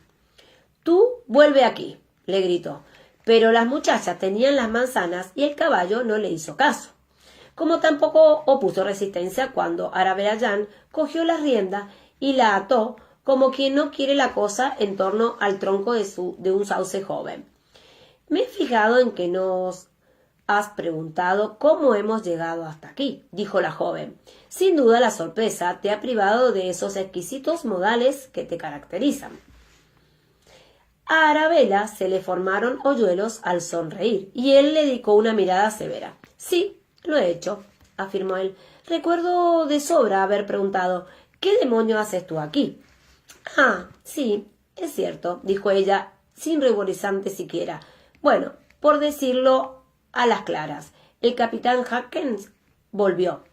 «Tú vuelve aquí», le gritó, pero las muchachas tenían las manzanas y el caballo no le hizo caso, como tampoco opuso resistencia cuando Arabella Jane cogió la rienda y la ató como quien no quiere la cosa en torno al tronco de un sauce joven. «Me he fijado en que nos has preguntado cómo hemos llegado hasta aquí», dijo la joven. «Sin duda la sorpresa te ha privado de esos exquisitos modales que te caracterizan». A Arabella se le formaron hoyuelos al sonreír, y él le dedicó una mirada severa. «Sí, lo he hecho», afirmó él. «Recuerdo de sobra haber preguntado «¿Qué demonio haces tú aquí?». «Ah, sí, es cierto», dijo ella, sin ruborizante siquiera. «Bueno, por decirlo a las claras, el capitán Hawkins volvió».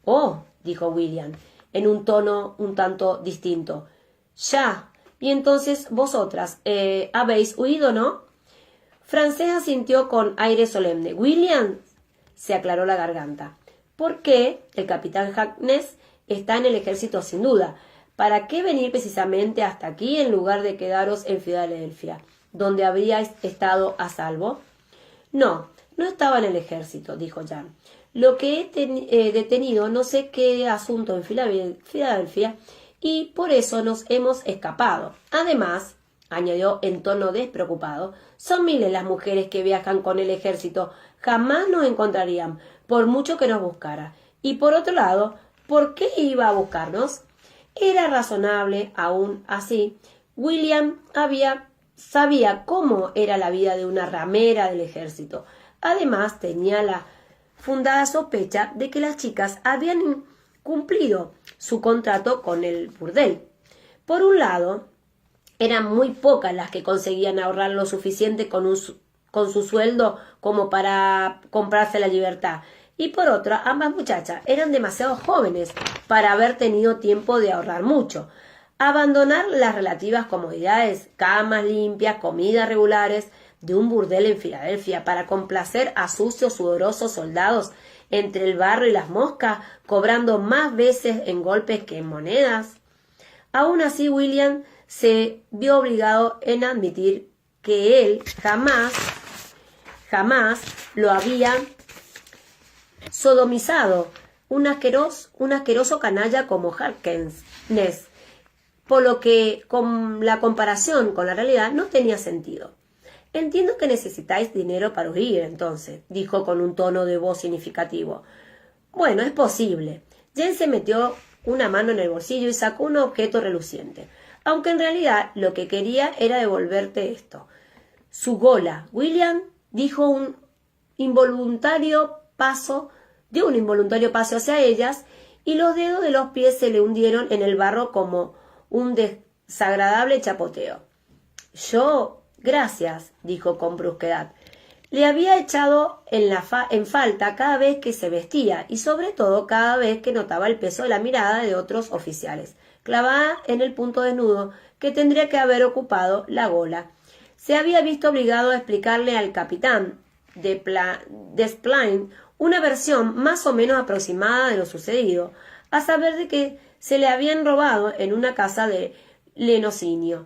«Oh», dijo William, en un tono un tanto distinto. «Ya. Y entonces vosotras habéis huido, ¿no?». Frances asintió con aire solemne. «William», se aclaró la garganta. «¿Por qué? El capitán Harkness está en el ejército sin duda. ¿Para qué venir precisamente hasta aquí en lugar de quedaros en Filadelfia, donde habríais estado a salvo?» «No, no estaba en el ejército», dijo Jan. «Lo que he detenido no sé qué asunto en Filadelfia y por eso nos hemos escapado. Además», añadió en tono despreocupado, «son miles las mujeres que viajan con el ejército. Jamás nos encontrarían, por mucho que nos buscara. Y por otro lado, ¿por qué iba a buscarnos?». Era razonable, aún así. William sabía cómo era la vida de una ramera del ejército. Además, tenía la fundada sospecha de que las chicas habían cumplido su contrato con el burdel. Por un lado, eran muy pocas las que conseguían ahorrar lo suficiente con su sueldo como para comprarse la libertad, y por otra, ambas muchachas eran demasiado jóvenes para haber tenido tiempo de ahorrar mucho. Abandonar las relativas comodidades, camas limpias, comidas regulares, de un burdel en Filadelfia para complacer a sucios, sudorosos soldados entre el barro y las moscas, cobrando más veces en golpes que en monedas. Aún así, William se vio obligado en admitir que él jamás lo había sodomizado un asqueroso canalla como Harkness, por lo que la comparación con la realidad no tenía sentido. «Entiendo que necesitáis dinero para huir, entonces», dijo con un tono de voz significativo. «Bueno, es posible». Jane se metió una mano en el bolsillo y sacó un objeto reluciente, aunque en realidad lo que quería era devolverte esto. «Su gola». William dio un involuntario paso hacia ellas y los dedos de los pies se le hundieron en el barro como un desagradable chapoteo. «Yo, gracias», dijo con brusquedad. Le había echado en falta cada vez que se vestía y sobre todo cada vez que notaba el peso de la mirada de otros oficiales, clavada en el punto desnudo que tendría que haber ocupado la gola. Se había visto obligado a explicarle al capitán Desplaine una versión más o menos aproximada de lo sucedido, a saber de que se le habían robado en una casa de lenocinio.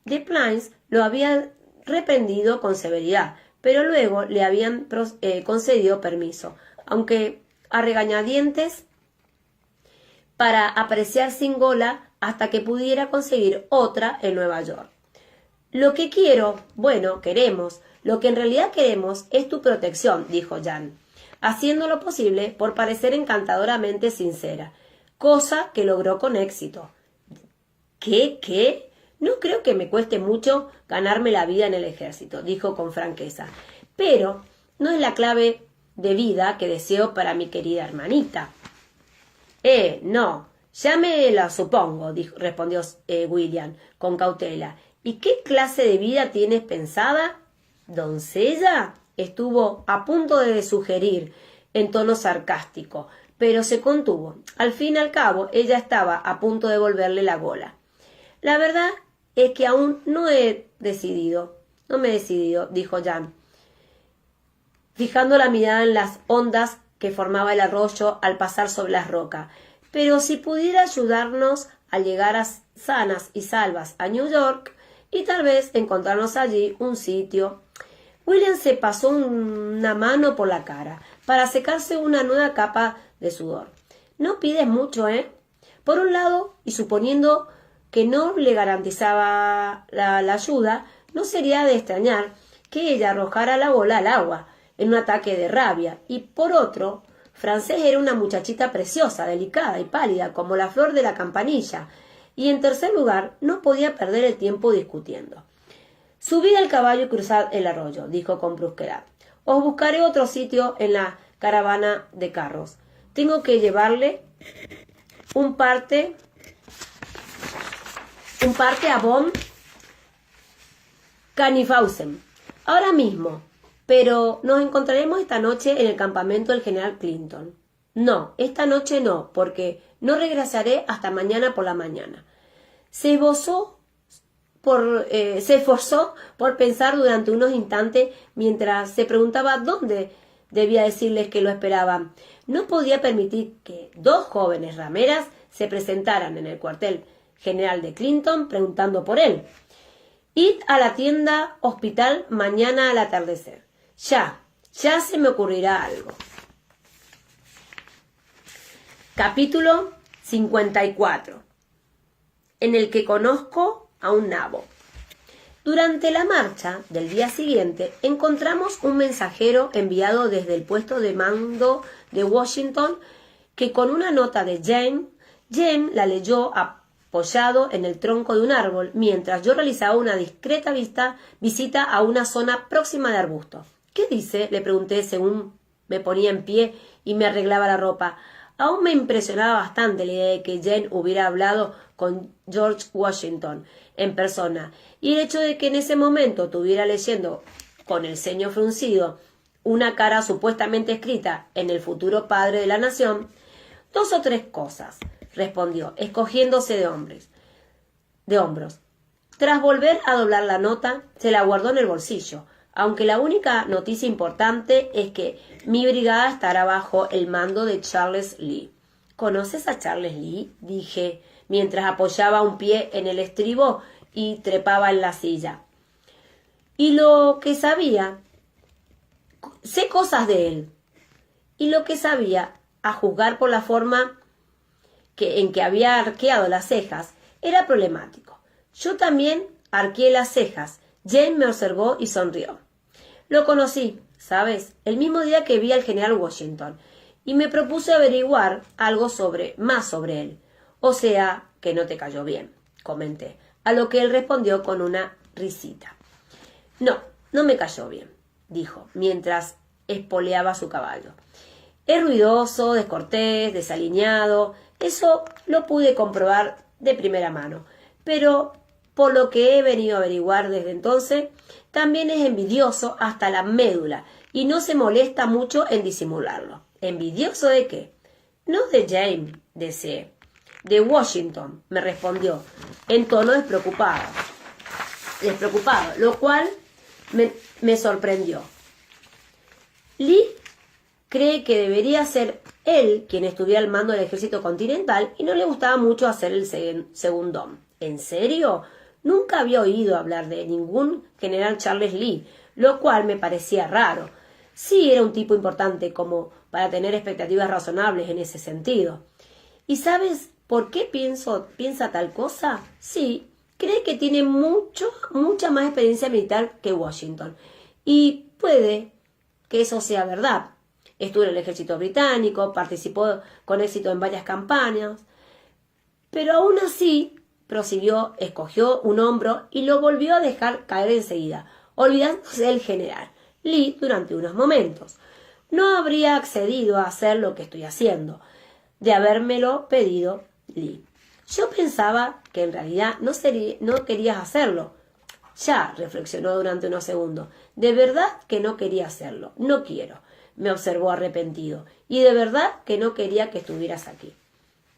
Desplaine lo había reprendido con severidad, pero luego le habían concedido permiso, aunque a regañadientes, para apreciar sin gola hasta que pudiera conseguir otra en Nueva York. Lo que queremos, lo que en realidad queremos es tu protección, dijo Jan, haciendo lo posible por parecer encantadoramente sincera, cosa que logró con éxito. ¿Qué? No creo que me cueste mucho ganarme la vida en el ejército, dijo con franqueza, pero no es la clave de vida que deseo para mi querida hermanita. No, ya me la supongo, respondió William con cautela. ¿Y qué clase de vida tienes pensada? ¿Doncella? Estuvo a punto de sugerir en tono sarcástico, pero se contuvo. Al fin y al cabo, ella estaba a punto de volverle la gola. La verdad es que aún no me he decidido, dijo Jan, fijando la mirada en las ondas que formaba el arroyo al pasar sobre las rocas. Pero si pudiera ayudarnos a llegar sanas y salvas a New York y tal vez encontrarnos allí un sitio. William se pasó una mano por la cara para secarse una nueva capa de sudor. No pides mucho, ¿eh? Por un lado, y suponiendo que no le garantizaba la ayuda, no sería de extrañar que ella arrojara la bola al agua en un ataque de rabia, y por otro, Frances era una muchachita preciosa, delicada y pálida como la flor de la campanilla, y en tercer lugar, no podía perder el tiempo discutiendo. Subid al caballo y cruzad el arroyo, dijo con brusquedad. Os buscaré otro sitio en la caravana de carros. Tengo que llevarle un parte a von Kannifausen. Ahora mismo. Pero nos encontraremos esta noche en el campamento del general Clinton. No, esta noche no, porque no regresaré hasta mañana por la mañana. Se esforzó por pensar durante unos instantes mientras se preguntaba dónde debía decirles que lo esperaban. No podía permitir que dos jóvenes rameras se presentaran en el cuartel general de Clinton preguntando por él. Id a la tienda hospital mañana al atardecer. Ya se me ocurrirá algo. Capítulo 54, en el que conozco a un nabo. Durante la marcha del día siguiente encontramos un mensajero enviado desde el puesto de mando de Washington que con una nota de Jane la leyó apoyado en el tronco de un árbol mientras yo realizaba una discreta visita a una zona próxima de arbustos. ¿Qué dice?, le pregunté según me ponía en pie y me arreglaba la ropa. Aún me impresionaba bastante la idea de que Jane hubiera hablado con George Washington en persona, y el hecho de que en ese momento estuviera leyendo con el ceño fruncido una cara supuestamente escrita en el futuro padre de la nación. 2 o 3 cosas, respondió, escogiéndose de hombros. Tras volver a doblar la nota, se la guardó en el bolsillo, aunque la única noticia importante es que mi brigada estará bajo el mando de Charles Lee. ¿Conoces a Charles Lee?, dije, mientras apoyaba un pie en el estribo y trepaba en la silla. Y lo que sabía, sé cosas de él, y lo que sabía, a juzgar por la forma en que había arqueado las cejas, era problemático. Yo también arqueé las cejas. Jane me observó y sonrió. Lo conocí, ¿sabes?, el mismo día que vi al general Washington, y me propuse averiguar algo más sobre él. O sea, que no te cayó bien, comenté, a lo que él respondió con una risita. No me cayó bien, dijo, mientras espoleaba su caballo. Es ruidoso, descortés, desaliñado, eso lo pude comprobar de primera mano, pero por lo que he venido a averiguar desde entonces, también es envidioso hasta la médula y no se molesta mucho en disimularlo. ¿Envidioso de qué? No de Jane, deseé. De Washington, me respondió, en tono despreocupado, lo cual me sorprendió. Lee cree que debería ser él quien estuviera al mando del ejército continental y no le gustaba mucho hacer el segundón. ¿En serio? Nunca había oído hablar de ningún general Charles Lee, lo cual me parecía raro. Sí era un tipo importante como para tener expectativas razonables en ese sentido. ¿Y sabes por qué piensa tal cosa? Sí, cree que tiene mucha más experiencia militar que Washington. Y puede que eso sea verdad. Estuvo en el ejército británico, participó con éxito en varias campañas, pero aún así prosiguió, escogió un hombro y lo volvió a dejar caer enseguida, olvidándose del general Lee durante unos momentos. No habría accedido a hacer lo que estoy haciendo, de habérmelo pedido Lee. Yo pensaba que en realidad no querías hacerlo. Ya, reflexionó durante unos segundos. De verdad que no quería hacerlo. No quiero, me observó arrepentido. Y de verdad que no quería que estuvieras aquí.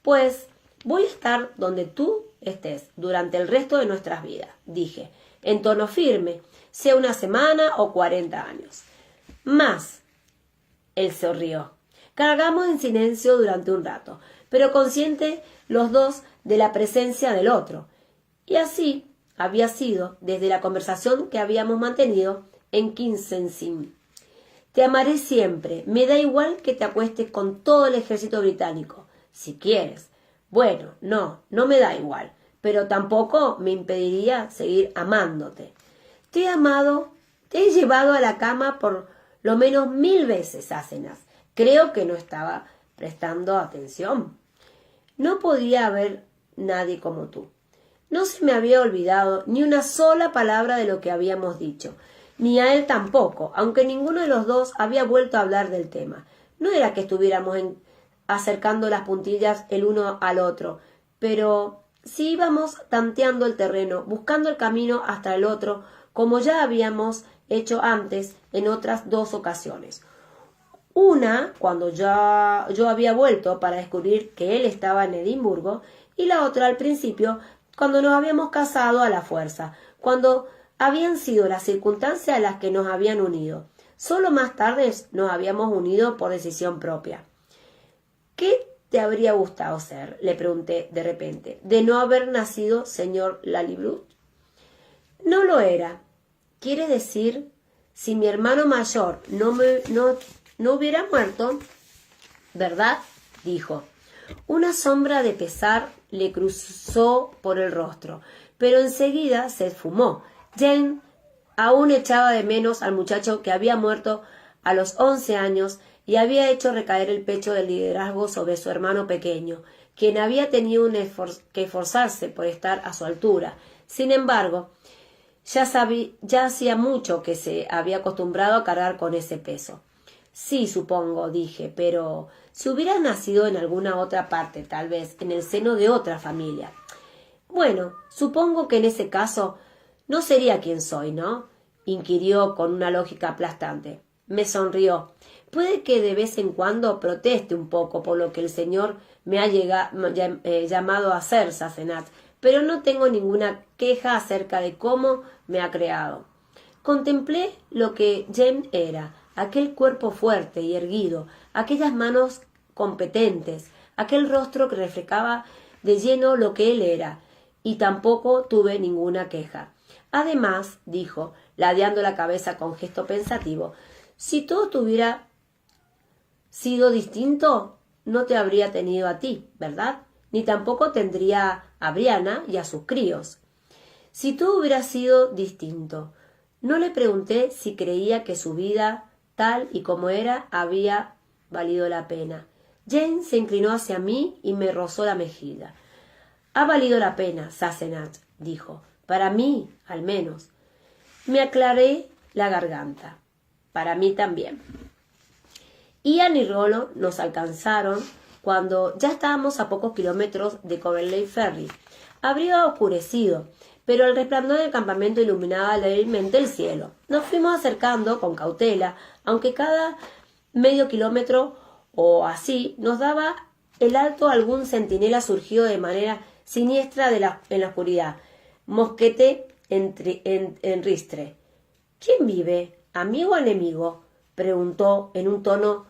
Pues voy a estar donde tú estés durante el resto de nuestras vidas, dije, en tono firme, sea una semana o 40 años. Más. Él se rió. Cargamos en silencio durante un rato, pero conscientes los dos de la presencia del otro. Y así había sido desde la conversación que habíamos mantenido en Kinsensing. Te amaré siempre. Me da igual que te acuestes con todo el ejército británico, si quieres. Bueno, no me da igual, pero tampoco me impediría seguir amándote. Te he amado, te he llevado a la cama por lo menos 1000 veces, Asenath. Creo que no estaba prestando atención. No podía haber nadie como tú. No se me había olvidado ni una sola palabra de lo que habíamos dicho, ni a él tampoco, aunque ninguno de los dos había vuelto a hablar del tema. No era que estuviéramos acercando las puntillas el uno al otro, pero sí íbamos tanteando el terreno, buscando el camino hasta el otro, como ya habíamos hecho antes en otras 2 ocasiones. Una, cuando yo había vuelto para descubrir que él estaba en Edimburgo, y la otra al principio, cuando nos habíamos casado a la fuerza, cuando habían sido las circunstancias las que nos habían unido. Solo más tarde nos habíamos unido por decisión propia. ¿Qué te habría gustado ser?, le pregunté de repente, de no haber nacido señor Lallybrook. No lo era. Quiere decir, si mi hermano mayor no hubiera muerto, ¿verdad?, dijo. Una sombra de pesar le cruzó por el rostro, pero enseguida se esfumó. Jane aún echaba de menos al muchacho que había muerto a los 11 años y había hecho recaer el pecho del liderazgo sobre su hermano pequeño, quien había tenido que esforzarse por estar a su altura. Sin embargo, ya hacía mucho que se había acostumbrado a cargar con ese peso. Sí, supongo, dije, pero si hubieras nacido en alguna otra parte, tal vez en el seno de otra familia. Bueno, supongo que en ese caso no sería quien soy, ¿no?, inquirió con una lógica aplastante. Me sonrió. Puede que de vez en cuando proteste un poco por lo que el Señor me ha llamado a hacer, Asenath, pero no tengo ninguna queja acerca de cómo me ha creado. Contemplé lo que Jane era, aquel cuerpo fuerte y erguido, aquellas manos competentes, aquel rostro que reflejaba de lleno lo que él era, y tampoco tuve ninguna queja. Además, dijo, ladeando la cabeza con gesto pensativo, si todo tuviera sido distinto, no te habría tenido a ti, ¿verdad? Ni tampoco tendría a Brianna y a sus críos. Si todo hubiera sido distinto, no le pregunté si creía que su vida, tal y como era, había valido la pena. Jane se inclinó hacia mí y me rozó la mejilla. Ha valido la pena, Asenath, dijo. Para mí, al menos. Me aclaré la garganta. Para mí también. Ian y Rollo nos alcanzaron cuando ya estábamos a pocos kilómetros de Coventry Ferry. Habría oscurecido, pero el resplandor del campamento iluminaba débilmente el cielo. Nos fuimos acercando con cautela, aunque cada medio kilómetro o así nos daba el alto algún centinela surgido de manera siniestra en la oscuridad. Mosquete en ristre. ¿Quién vive? ¿Amigo o enemigo?, preguntó en un tono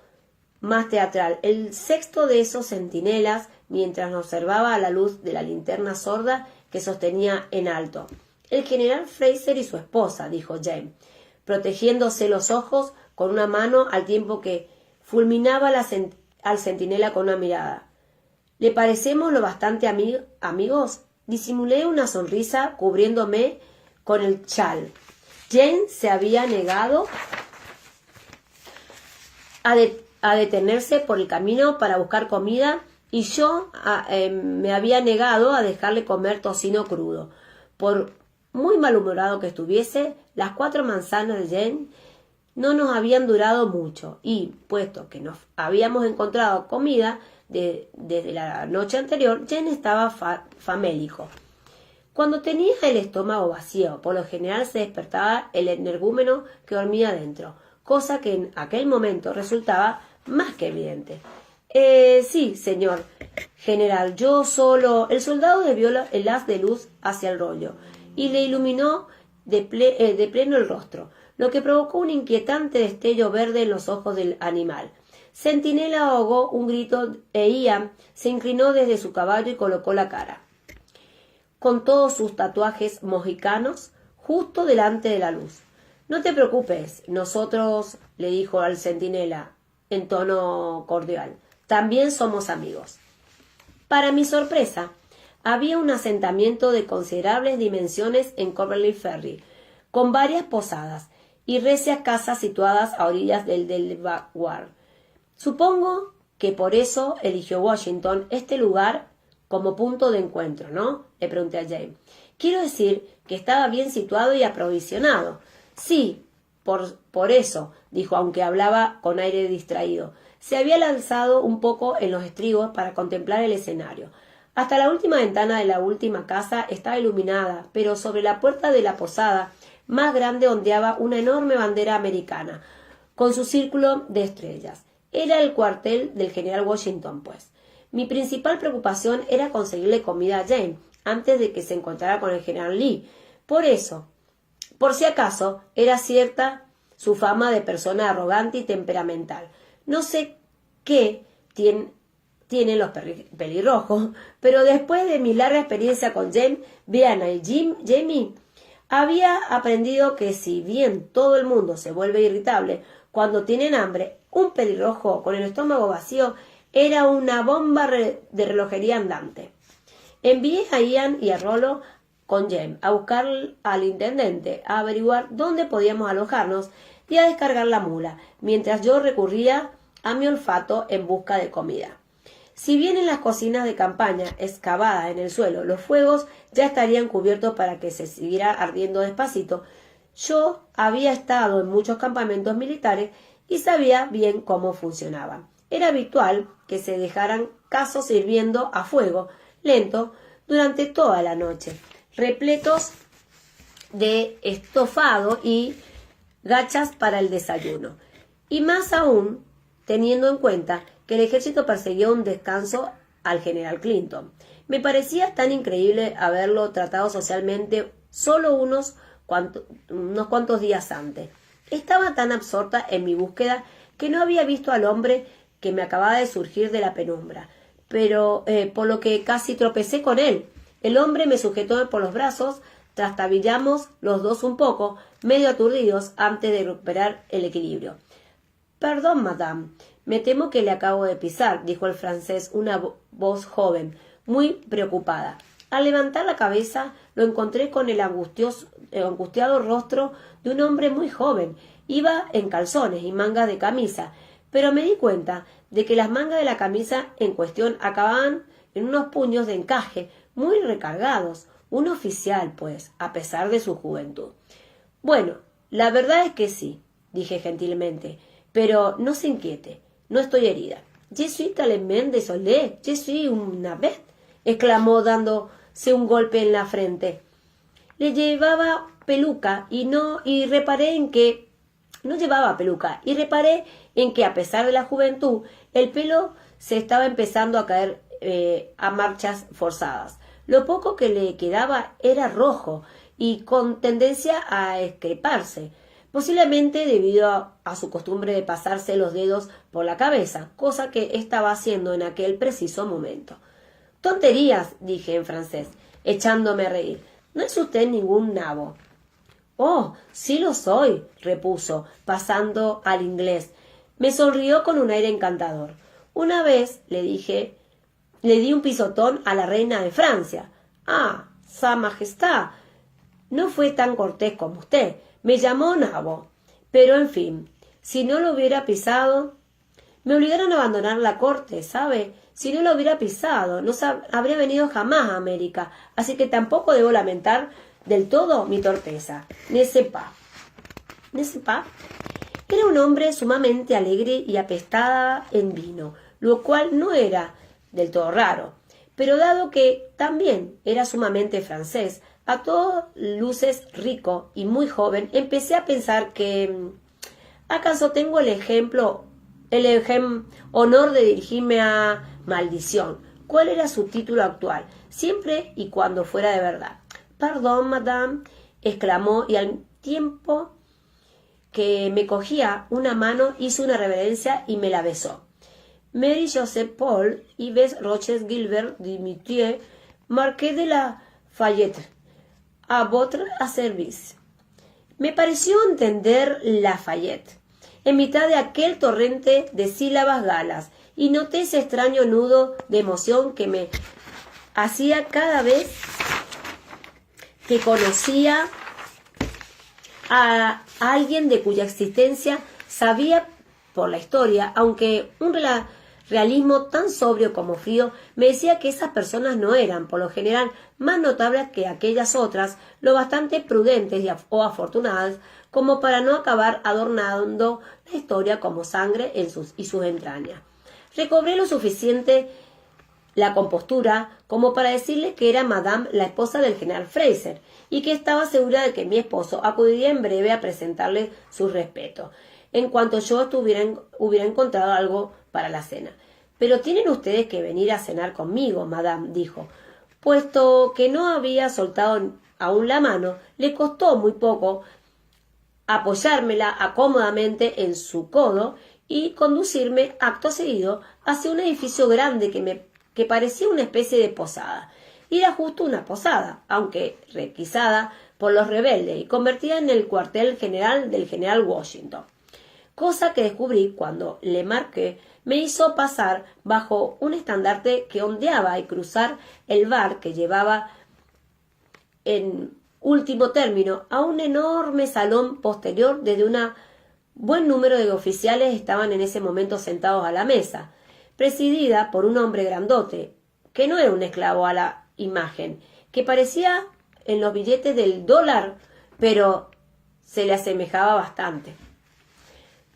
más teatral el sexto de esos centinelas mientras nos observaba a la luz de la linterna sorda que sostenía en alto. El general Fraser y su esposa, dijo Jane, protegiéndose los ojos con una mano al tiempo que fulminaba al centinela con una mirada. ¿Le parecemos lo bastante amigos? Disimulé una sonrisa cubriéndome con el chal. Jane se había negado a detenerse por el camino para buscar comida y yo me había negado a dejarle comer tocino crudo. Por muy malhumorado que estuviese, las 4 manzanas de Jane no nos habían durado mucho y, puesto que nos habíamos encontrado comida desde la noche anterior, Jane estaba famélico. Cuando tenía el estómago vacío, por lo general se despertaba el energúmeno que dormía dentro, cosa que en aquel momento resultaba más que evidente. Sí, señor general, yo solo... El soldado desvió el haz de luz hacia el rollo y le iluminó de pleno el rostro, lo que provocó un inquietante destello verde en los ojos del animal. Centinela ahogó un grito e Ian se inclinó desde su caballo y colocó la cara, con todos sus tatuajes mohicanos, justo delante de la luz. No te preocupes, nosotros, le dijo al centinela en tono cordial, también somos amigos. Para mi sorpresa, había un asentamiento de considerables dimensiones en Coverley Ferry, con varias posadas y recias casas situadas a orillas del Delaware. Supongo que por eso eligió Washington este lugar como punto de encuentro, ¿no? Le pregunté a Jane. Quiero decir que estaba bien situado y aprovisionado. Sí, por eso, dijo, aunque hablaba con aire distraído. Se había lanzado un poco en los estribos para contemplar el escenario. Hasta la última ventana de la última casa estaba iluminada, pero sobre la puerta de la posada más grande ondeaba una enorme bandera americana, con su círculo de estrellas. Era el cuartel del general Washington, pues. Mi principal preocupación era conseguirle comida a Jane antes de que se encontrara con el general Lee. Por si acaso, era cierta su fama de persona arrogante y temperamental. No sé qué tienen los pelirrojos, pero después de mi larga experiencia con Jane, Brianna y Jamie, había aprendido que si bien todo el mundo se vuelve irritable cuando tienen hambre, un pelirrojo con el estómago vacío era una bomba de relojería andante. Envié a Ian y a Rollo con Jem a buscar al intendente, a averiguar dónde podíamos alojarnos y a descargar la mula, mientras yo recurría a mi olfato en busca de comida. Si bien en las cocinas de campaña, excavadas en el suelo, los fuegos ya estarían cubiertos para que se siguiera ardiendo despacito, yo había estado en muchos campamentos militares y sabía bien cómo funcionaban. Era habitual que se dejaran casos hirviendo a fuego lento durante toda la noche, repletos de estofado y gachas para el desayuno. Y más aún, teniendo en cuenta que el ejército perseguía un descanso al general Clinton. Me parecía tan increíble haberlo tratado socialmente solo unos cuantos días antes. Estaba tan absorta en mi búsqueda que no había visto al hombre que me acababa de surgir de la penumbra, pero por lo que casi tropecé con él. El hombre me sujetó por los brazos, trastabillamos los dos un poco, medio aturdidos, antes de recuperar el equilibrio. «Perdón, madame, me temo que le acabo de pisar», dijo el francés, una voz joven, muy preocupada. Al levantar la cabeza, lo encontré con el angustiado rostro de un hombre muy joven. Iba en calzones y mangas de camisa, pero me di cuenta de que las mangas de la camisa en cuestión acababan en unos puños de encaje muy recargados. Un oficial, pues, a pesar de su juventud. «Bueno, la verdad es que sí», dije gentilmente, «pero no se inquiete, no estoy herida». «Je suis tellement désolé, je suis una bête», exclamó dándose un golpe en la frente. Le llevaba peluca y reparé en que no llevaba peluca y reparé en que a pesar de la juventud el pelo se estaba empezando a caer a marchas forzadas. Lo poco que le quedaba era rojo y con tendencia a escreparse, posiblemente debido a su costumbre de pasarse los dedos por la cabeza, cosa que estaba haciendo en aquel preciso momento. «Tonterías», dije en francés, echándome a reír. No es usted ningún nabo. Oh, sí lo soy, repuso, pasando al inglés. Me sonrió con un aire encantador. Una vez le di un pisotón a la reina de Francia. Ah, Sa Majestad, no fue tan cortés como usted. Me llamó nabo. Pero, en fin, si no lo hubiera pisado... Me obligaron a abandonar la corte, ¿sabe? Si no lo hubiera pisado, no habría venido jamás a América, así que tampoco debo lamentar del todo mi torpeza. N'est-ce pas? Era un hombre sumamente alegre y apestada en vino, lo cual no era del todo raro. Pero dado que también era sumamente francés, a todas luces rico y muy joven, empecé a pensar que... ¿Acaso tengo el honor de dirigirme a Maldición? ¿Cuál era su título actual? Siempre y cuando fuera de verdad. Perdón, madame, exclamó, y al tiempo que me cogía una mano hizo una reverencia y me la besó. Mary Joseph Paul, Yves Roches Gilbert Dimitier, Marqués de la Fayette, a votre service. Me pareció entender Lafayette en mitad de aquel torrente de sílabas galas, y noté ese extraño nudo de emoción que me hacía cada vez que conocía a alguien de cuya existencia sabía por la historia, aunque un realismo tan sobrio como frío me decía que esas personas no eran, por lo general, más notables que aquellas otras, lo bastante prudentes o afortunadas como para no acabar adornando la historia como sangre en sus entrañas. Recobré lo suficiente la compostura como para decirle que era Madame la esposa del general Fraser y que estaba segura de que mi esposo acudiría en breve a presentarle sus respetos, en cuanto yo hubiera encontrado algo para la cena. «Pero tienen ustedes que venir a cenar conmigo, Madame», dijo. Puesto que no había soltado aún la mano, le costó muy poco apoyármela acómodamente en su codo y conducirme acto seguido hacia un edificio grande que parecía una especie de posada. Era justo una posada, aunque requisada por los rebeldes y convertida en el cuartel general del general Washington. Cosa que descubrí cuando Le Marquis me hizo pasar bajo un estandarte que ondeaba y cruzar el bar que llevaba en último término a un enorme salón posterior desde un buen número de oficiales estaban en ese momento sentados a la mesa, presidida por un hombre grandote, que no era un esclavo a la imagen, que parecía en los billetes del dólar, pero se le asemejaba bastante.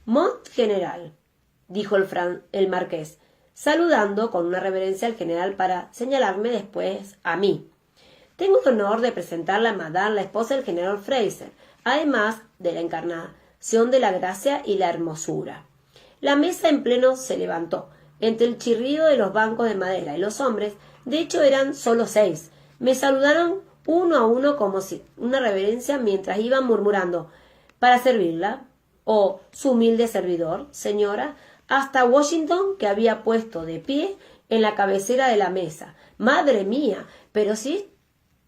«Mont general», dijo el marqués, saludando con una reverencia al general para señalarme después a mí. «Tengo el honor de presentarla a Madame, la esposa del general Fraser, además de la encarnación de la gracia y la hermosura». La mesa en pleno se levantó. Entre el chirrido de los bancos de madera y los hombres, de hecho eran solo 6, me saludaron uno a uno como si una reverencia mientras iban murmurando «¿Para servirla?» o «Su humilde servidor, señora», hasta Washington, que había puesto de pie en la cabecera de la mesa. «Madre mía, pero si es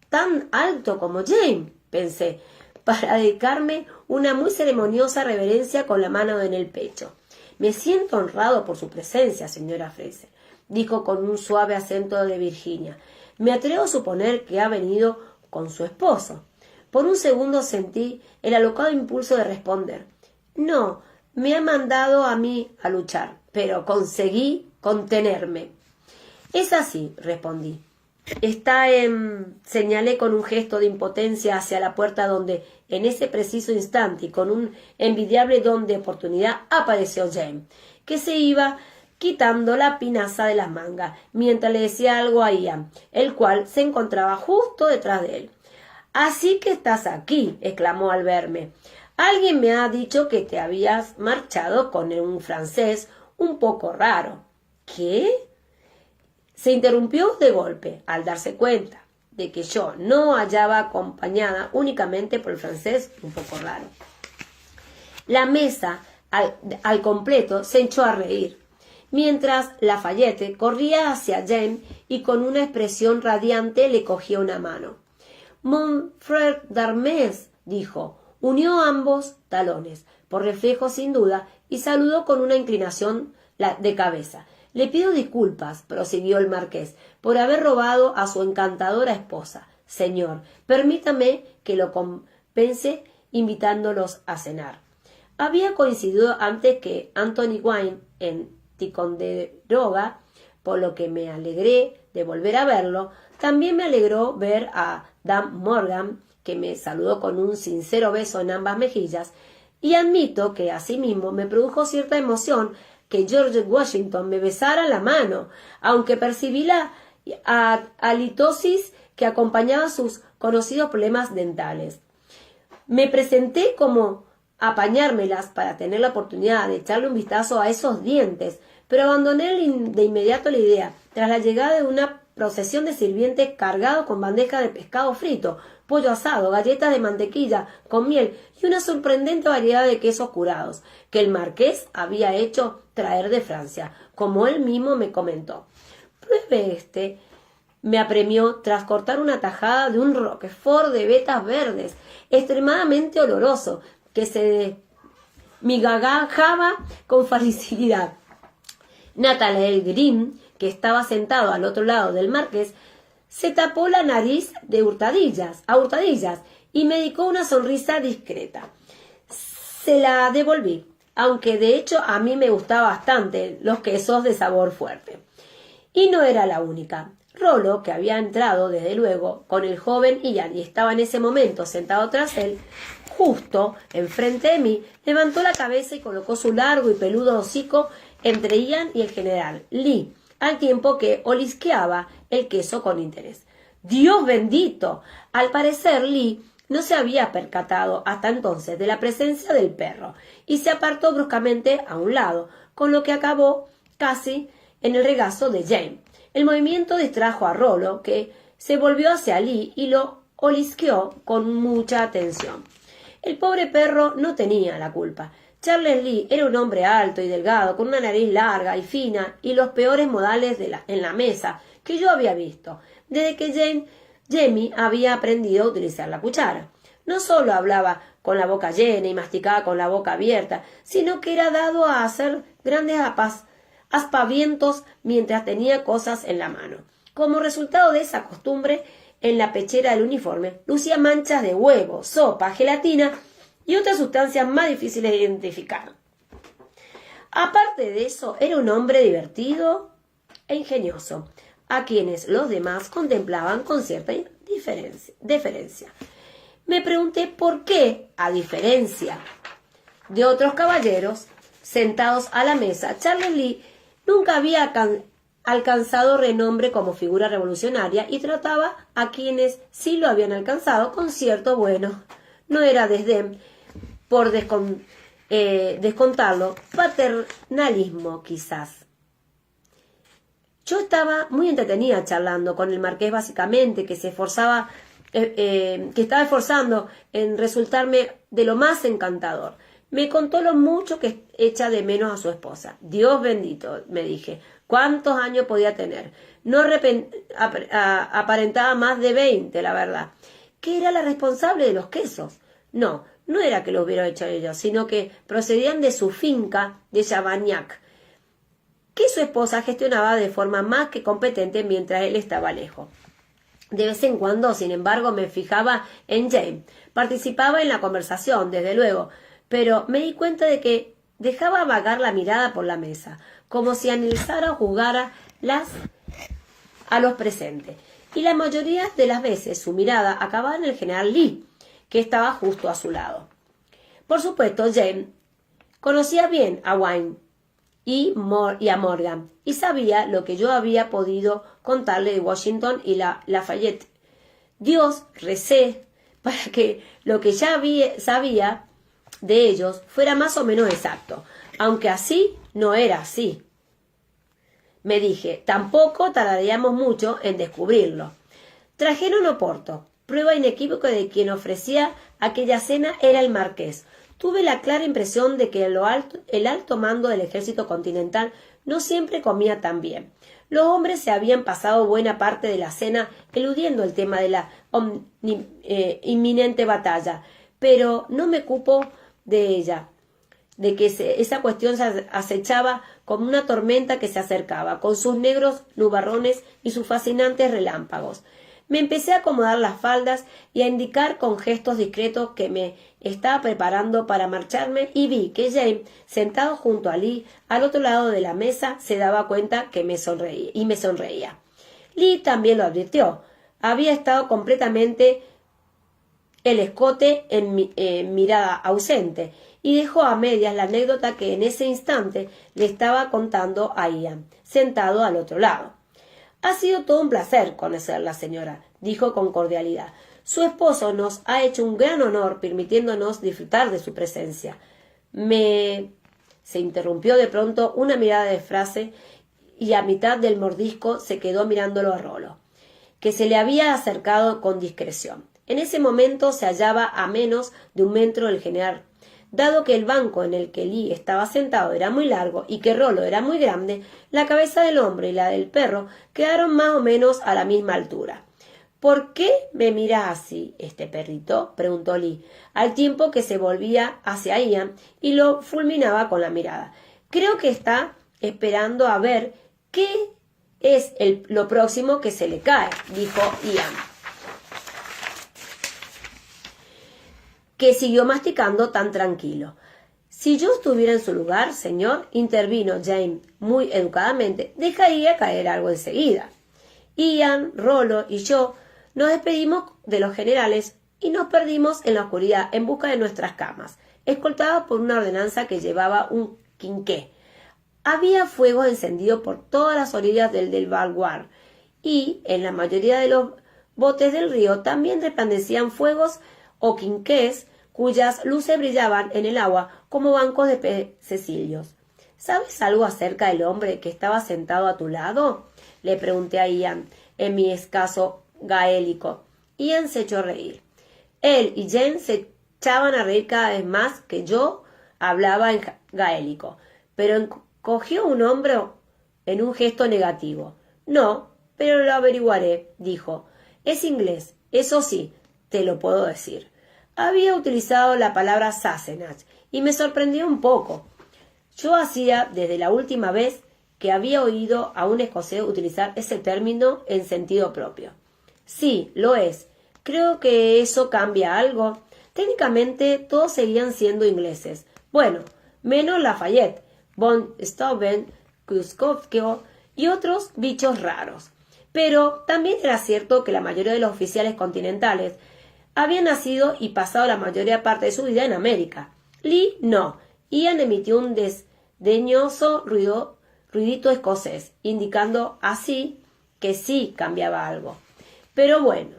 tan alto como James», pensé, para dedicarme una muy ceremoniosa reverencia con la mano en el pecho. «Me siento honrado por su presencia, señora Fraser», dijo con un suave acento de Virginia. «Me atrevo a suponer que ha venido con su esposo». Por un segundo sentí el alocado impulso de responder: «No, me ha mandado a mí a luchar», pero conseguí contenerme. «Es así», respondí. Señalé con un gesto de impotencia hacia la puerta donde, en ese preciso instante y con un envidiable don de oportunidad, apareció James, que se iba quitando la pinaza de las mangas, mientras le decía algo a Ian, el cual se encontraba justo detrás de él. «Así que estás aquí», exclamó al verme. «Alguien me ha dicho que te habías marchado con un francés un poco raro». «¿Qué?». Se interrumpió de golpe al darse cuenta de que yo no hallaba acompañada únicamente por el francés un poco raro. La mesa al completo se echó a reír, mientras Lafayette corría hacia James y con una expresión radiante le cogía una mano. Mon frère d'Armés, dijo. Unió ambos talones, por reflejo sin duda, y saludó con una inclinación de cabeza. Le pido disculpas, prosiguió el marqués, por haber robado a su encantadora esposa. Señor, permítame que lo compense invitándolos a cenar. Había coincidido antes que Anthony Wayne en Ticonderoga, por lo que me alegré de volver a verlo. También me alegró ver a Dan Morgan, que me saludó con un sincero beso en ambas mejillas, y admito que asimismo me produjo cierta emoción que George Washington me besara la mano, aunque percibí la halitosis que acompañaba sus conocidos problemas dentales. Me presenté como apañármelas para tener la oportunidad de echarle un vistazo a esos dientes, pero abandoné de inmediato la idea, tras la llegada de una procesión de sirvientes cargados con bandejas de pescado frito, pollo asado, galletas de mantequilla con miel y una sorprendente variedad de quesos curados, que el marqués había hecho traer de Francia, como él mismo me comentó. Pruebe este, me apremió tras cortar una tajada de un roquefort de vetas verdes, extremadamente oloroso, que se migajaba con facilidad. Nathanael Green, que estaba sentado al otro lado del marqués, se tapó la nariz a hurtadillas, y me dedicó una sonrisa discreta. Se la devolví, aunque de hecho a mí me gustaba bastante los quesos de sabor fuerte. Y no era la única. Rollo, que había entrado desde luego con el joven Ian y estaba en ese momento sentado tras él, justo enfrente de mí, levantó la cabeza y colocó su largo y peludo hocico entre Ian y el general Lee, al tiempo que olisqueaba el queso con interés. ¡Dios bendito! Al parecer Lee no se había percatado hasta entonces de la presencia del perro y se apartó bruscamente a un lado, con lo que acabó casi en el regazo de Jane. El movimiento distrajo a Rollo, que se volvió hacia Lee y lo olisqueó con mucha atención. El pobre perro no tenía la culpa. Charles Lee era un hombre alto y delgado, con una nariz larga y fina y los peores modales en la mesa que yo había visto, desde que Jamie había aprendido a utilizar la cuchara. No solo hablaba con la boca llena y masticaba con la boca abierta, sino que era dado a hacer grandes aspavientos mientras tenía cosas en la mano. Como resultado de esa costumbre, en la pechera del uniforme lucía manchas de huevo, sopa, gelatina y otras sustancias más difíciles de identificar. Aparte de eso, era un hombre divertido e ingenioso, a quienes los demás contemplaban con cierta deferencia. Me pregunté por qué, a diferencia de otros caballeros sentados a la mesa, Charles Lee nunca había alcanzado renombre como figura revolucionaria y trataba a quienes sí lo habían alcanzado con cierto no era desdén, por descontarlo, paternalismo quizás. Yo estaba muy entretenida charlando con el marqués, básicamente, que estaba esforzando en resultarme de lo más encantador. Me contó lo mucho que echa de menos a su esposa. Dios bendito, me dije, ¿cuántos años podía tener? No aparentaba más de 20, la verdad. ¿Que era la responsable de los quesos? No era que lo hubiera hecho ella, sino que procedían de su finca de Chavagnac, que su esposa gestionaba de forma más que competente mientras él estaba lejos. De vez en cuando, sin embargo, me fijaba en Jane. Participaba en la conversación, desde luego, pero me di cuenta de que dejaba vagar la mirada por la mesa, como si analizara o juzgara a los presentes. Y la mayoría de las veces su mirada acababa en el general Lee, que estaba justo a su lado. Por supuesto, Jane conocía bien a Wayne y a Morgan, y sabía lo que yo había podido contarle de Washington y Lafayette. Dios, recé para que lo que ya sabía de ellos fuera más o menos exacto, aunque así no era así. Me dije, tampoco tardaríamos mucho en descubrirlo. Trajeron Oporto. Prueba inequívoca de quien ofrecía aquella cena era el marqués. Tuve la clara impresión de que el alto mando del ejército continental no siempre comía tan bien. Los hombres se habían pasado buena parte de la cena eludiendo el tema de la inminente batalla, pero no me cupo de ella, de que esa cuestión se acechaba como una tormenta que se acercaba, con sus negros nubarrones y sus fascinantes relámpagos. Me empecé a acomodar las faldas y a indicar con gestos discretos que me estaba preparando para marcharme y vi que James, sentado junto a Lee, al otro lado de la mesa, se daba cuenta que me sonreía. Lee también lo advirtió. Había estado completamente el escote en mirada ausente y dejó a medias la anécdota que en ese instante le estaba contando a Ian, sentado al otro lado. Ha sido todo un placer conocerla, señora, dijo con cordialidad. Su esposo nos ha hecho un gran honor permitiéndonos disfrutar de su presencia. Se interrumpió de pronto una mirada de frase y a mitad del mordisco se quedó mirándolo a Rollo, que se le había acercado con discreción. En ese momento se hallaba a menos de 1 metro del general. Dado que el banco en el que Lee estaba sentado era muy largo y que Rollo era muy grande, la cabeza del hombre y la del perro quedaron más o menos a la misma altura. —¿Por qué me mira así, este perrito? —preguntó Lee, al tiempo que se volvía hacia Ian y lo fulminaba con la mirada. —Creo que está esperando a ver qué es lo próximo que se le cae —dijo Ian, que siguió masticando tan tranquilo. —Si yo estuviera en su lugar, señor —intervino James muy educadamente—, dejaría caer algo enseguida. Ian, Rollo y yo nos despedimos de los generales y nos perdimos en la oscuridad en busca de nuestras camas, escoltados por una ordenanza que llevaba un quinqué. Había fuegos encendidos por todas las orillas del baluar y en la mayoría de los botes del río también resplandecían fuegos o quinqués cuyas luces brillaban en el agua como bancos de pececillos. —¿Sabes algo acerca del hombre que estaba sentado a tu lado? —le pregunté a Ian en mi escaso gaélico. Ian se echó a reír. Él y James se echaban a reír cada vez más que yo hablaba en gaélico, pero encogió un hombro en un gesto negativo. —No, pero lo averiguaré —dijo—. Es inglés, eso sí, te lo puedo decir. Había utilizado la palabra Sassenach y me sorprendió un poco. Yo hacía desde la última vez que había oído a un escocés utilizar ese término en sentido propio. Sí, lo es. Creo que eso cambia algo. Técnicamente todos seguían siendo ingleses. Bueno, menos Lafayette, von Steuben, Kosciuszko y otros bichos raros. Pero también era cierto que la mayoría de los oficiales continentales habían nacido y pasado la mayoría parte de su vida en América. Lee no. Ian emitió un desdeñoso ruidito escocés, indicando así que sí cambiaba algo. Pero bueno,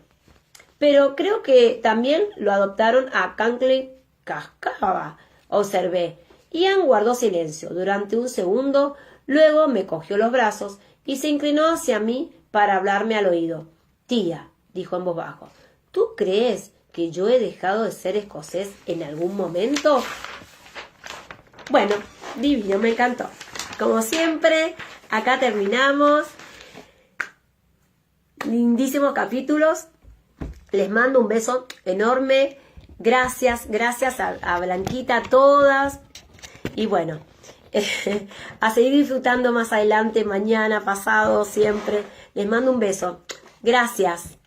creo que también lo adoptaron a Cankley Cascaba, observé. Ian guardó silencio durante un segundo, luego me cogió los brazos y se inclinó hacia mí para hablarme al oído. Tía, dijo en voz baja, ¿tú crees que yo he dejado de ser escocés en algún momento? Bueno, divino, me encantó. Como siempre, acá terminamos. Lindísimos capítulos. Les mando un beso enorme. Gracias a Blanquita, a todas. Y bueno, a seguir disfrutando más adelante, mañana, pasado, siempre. Les mando un beso. Gracias.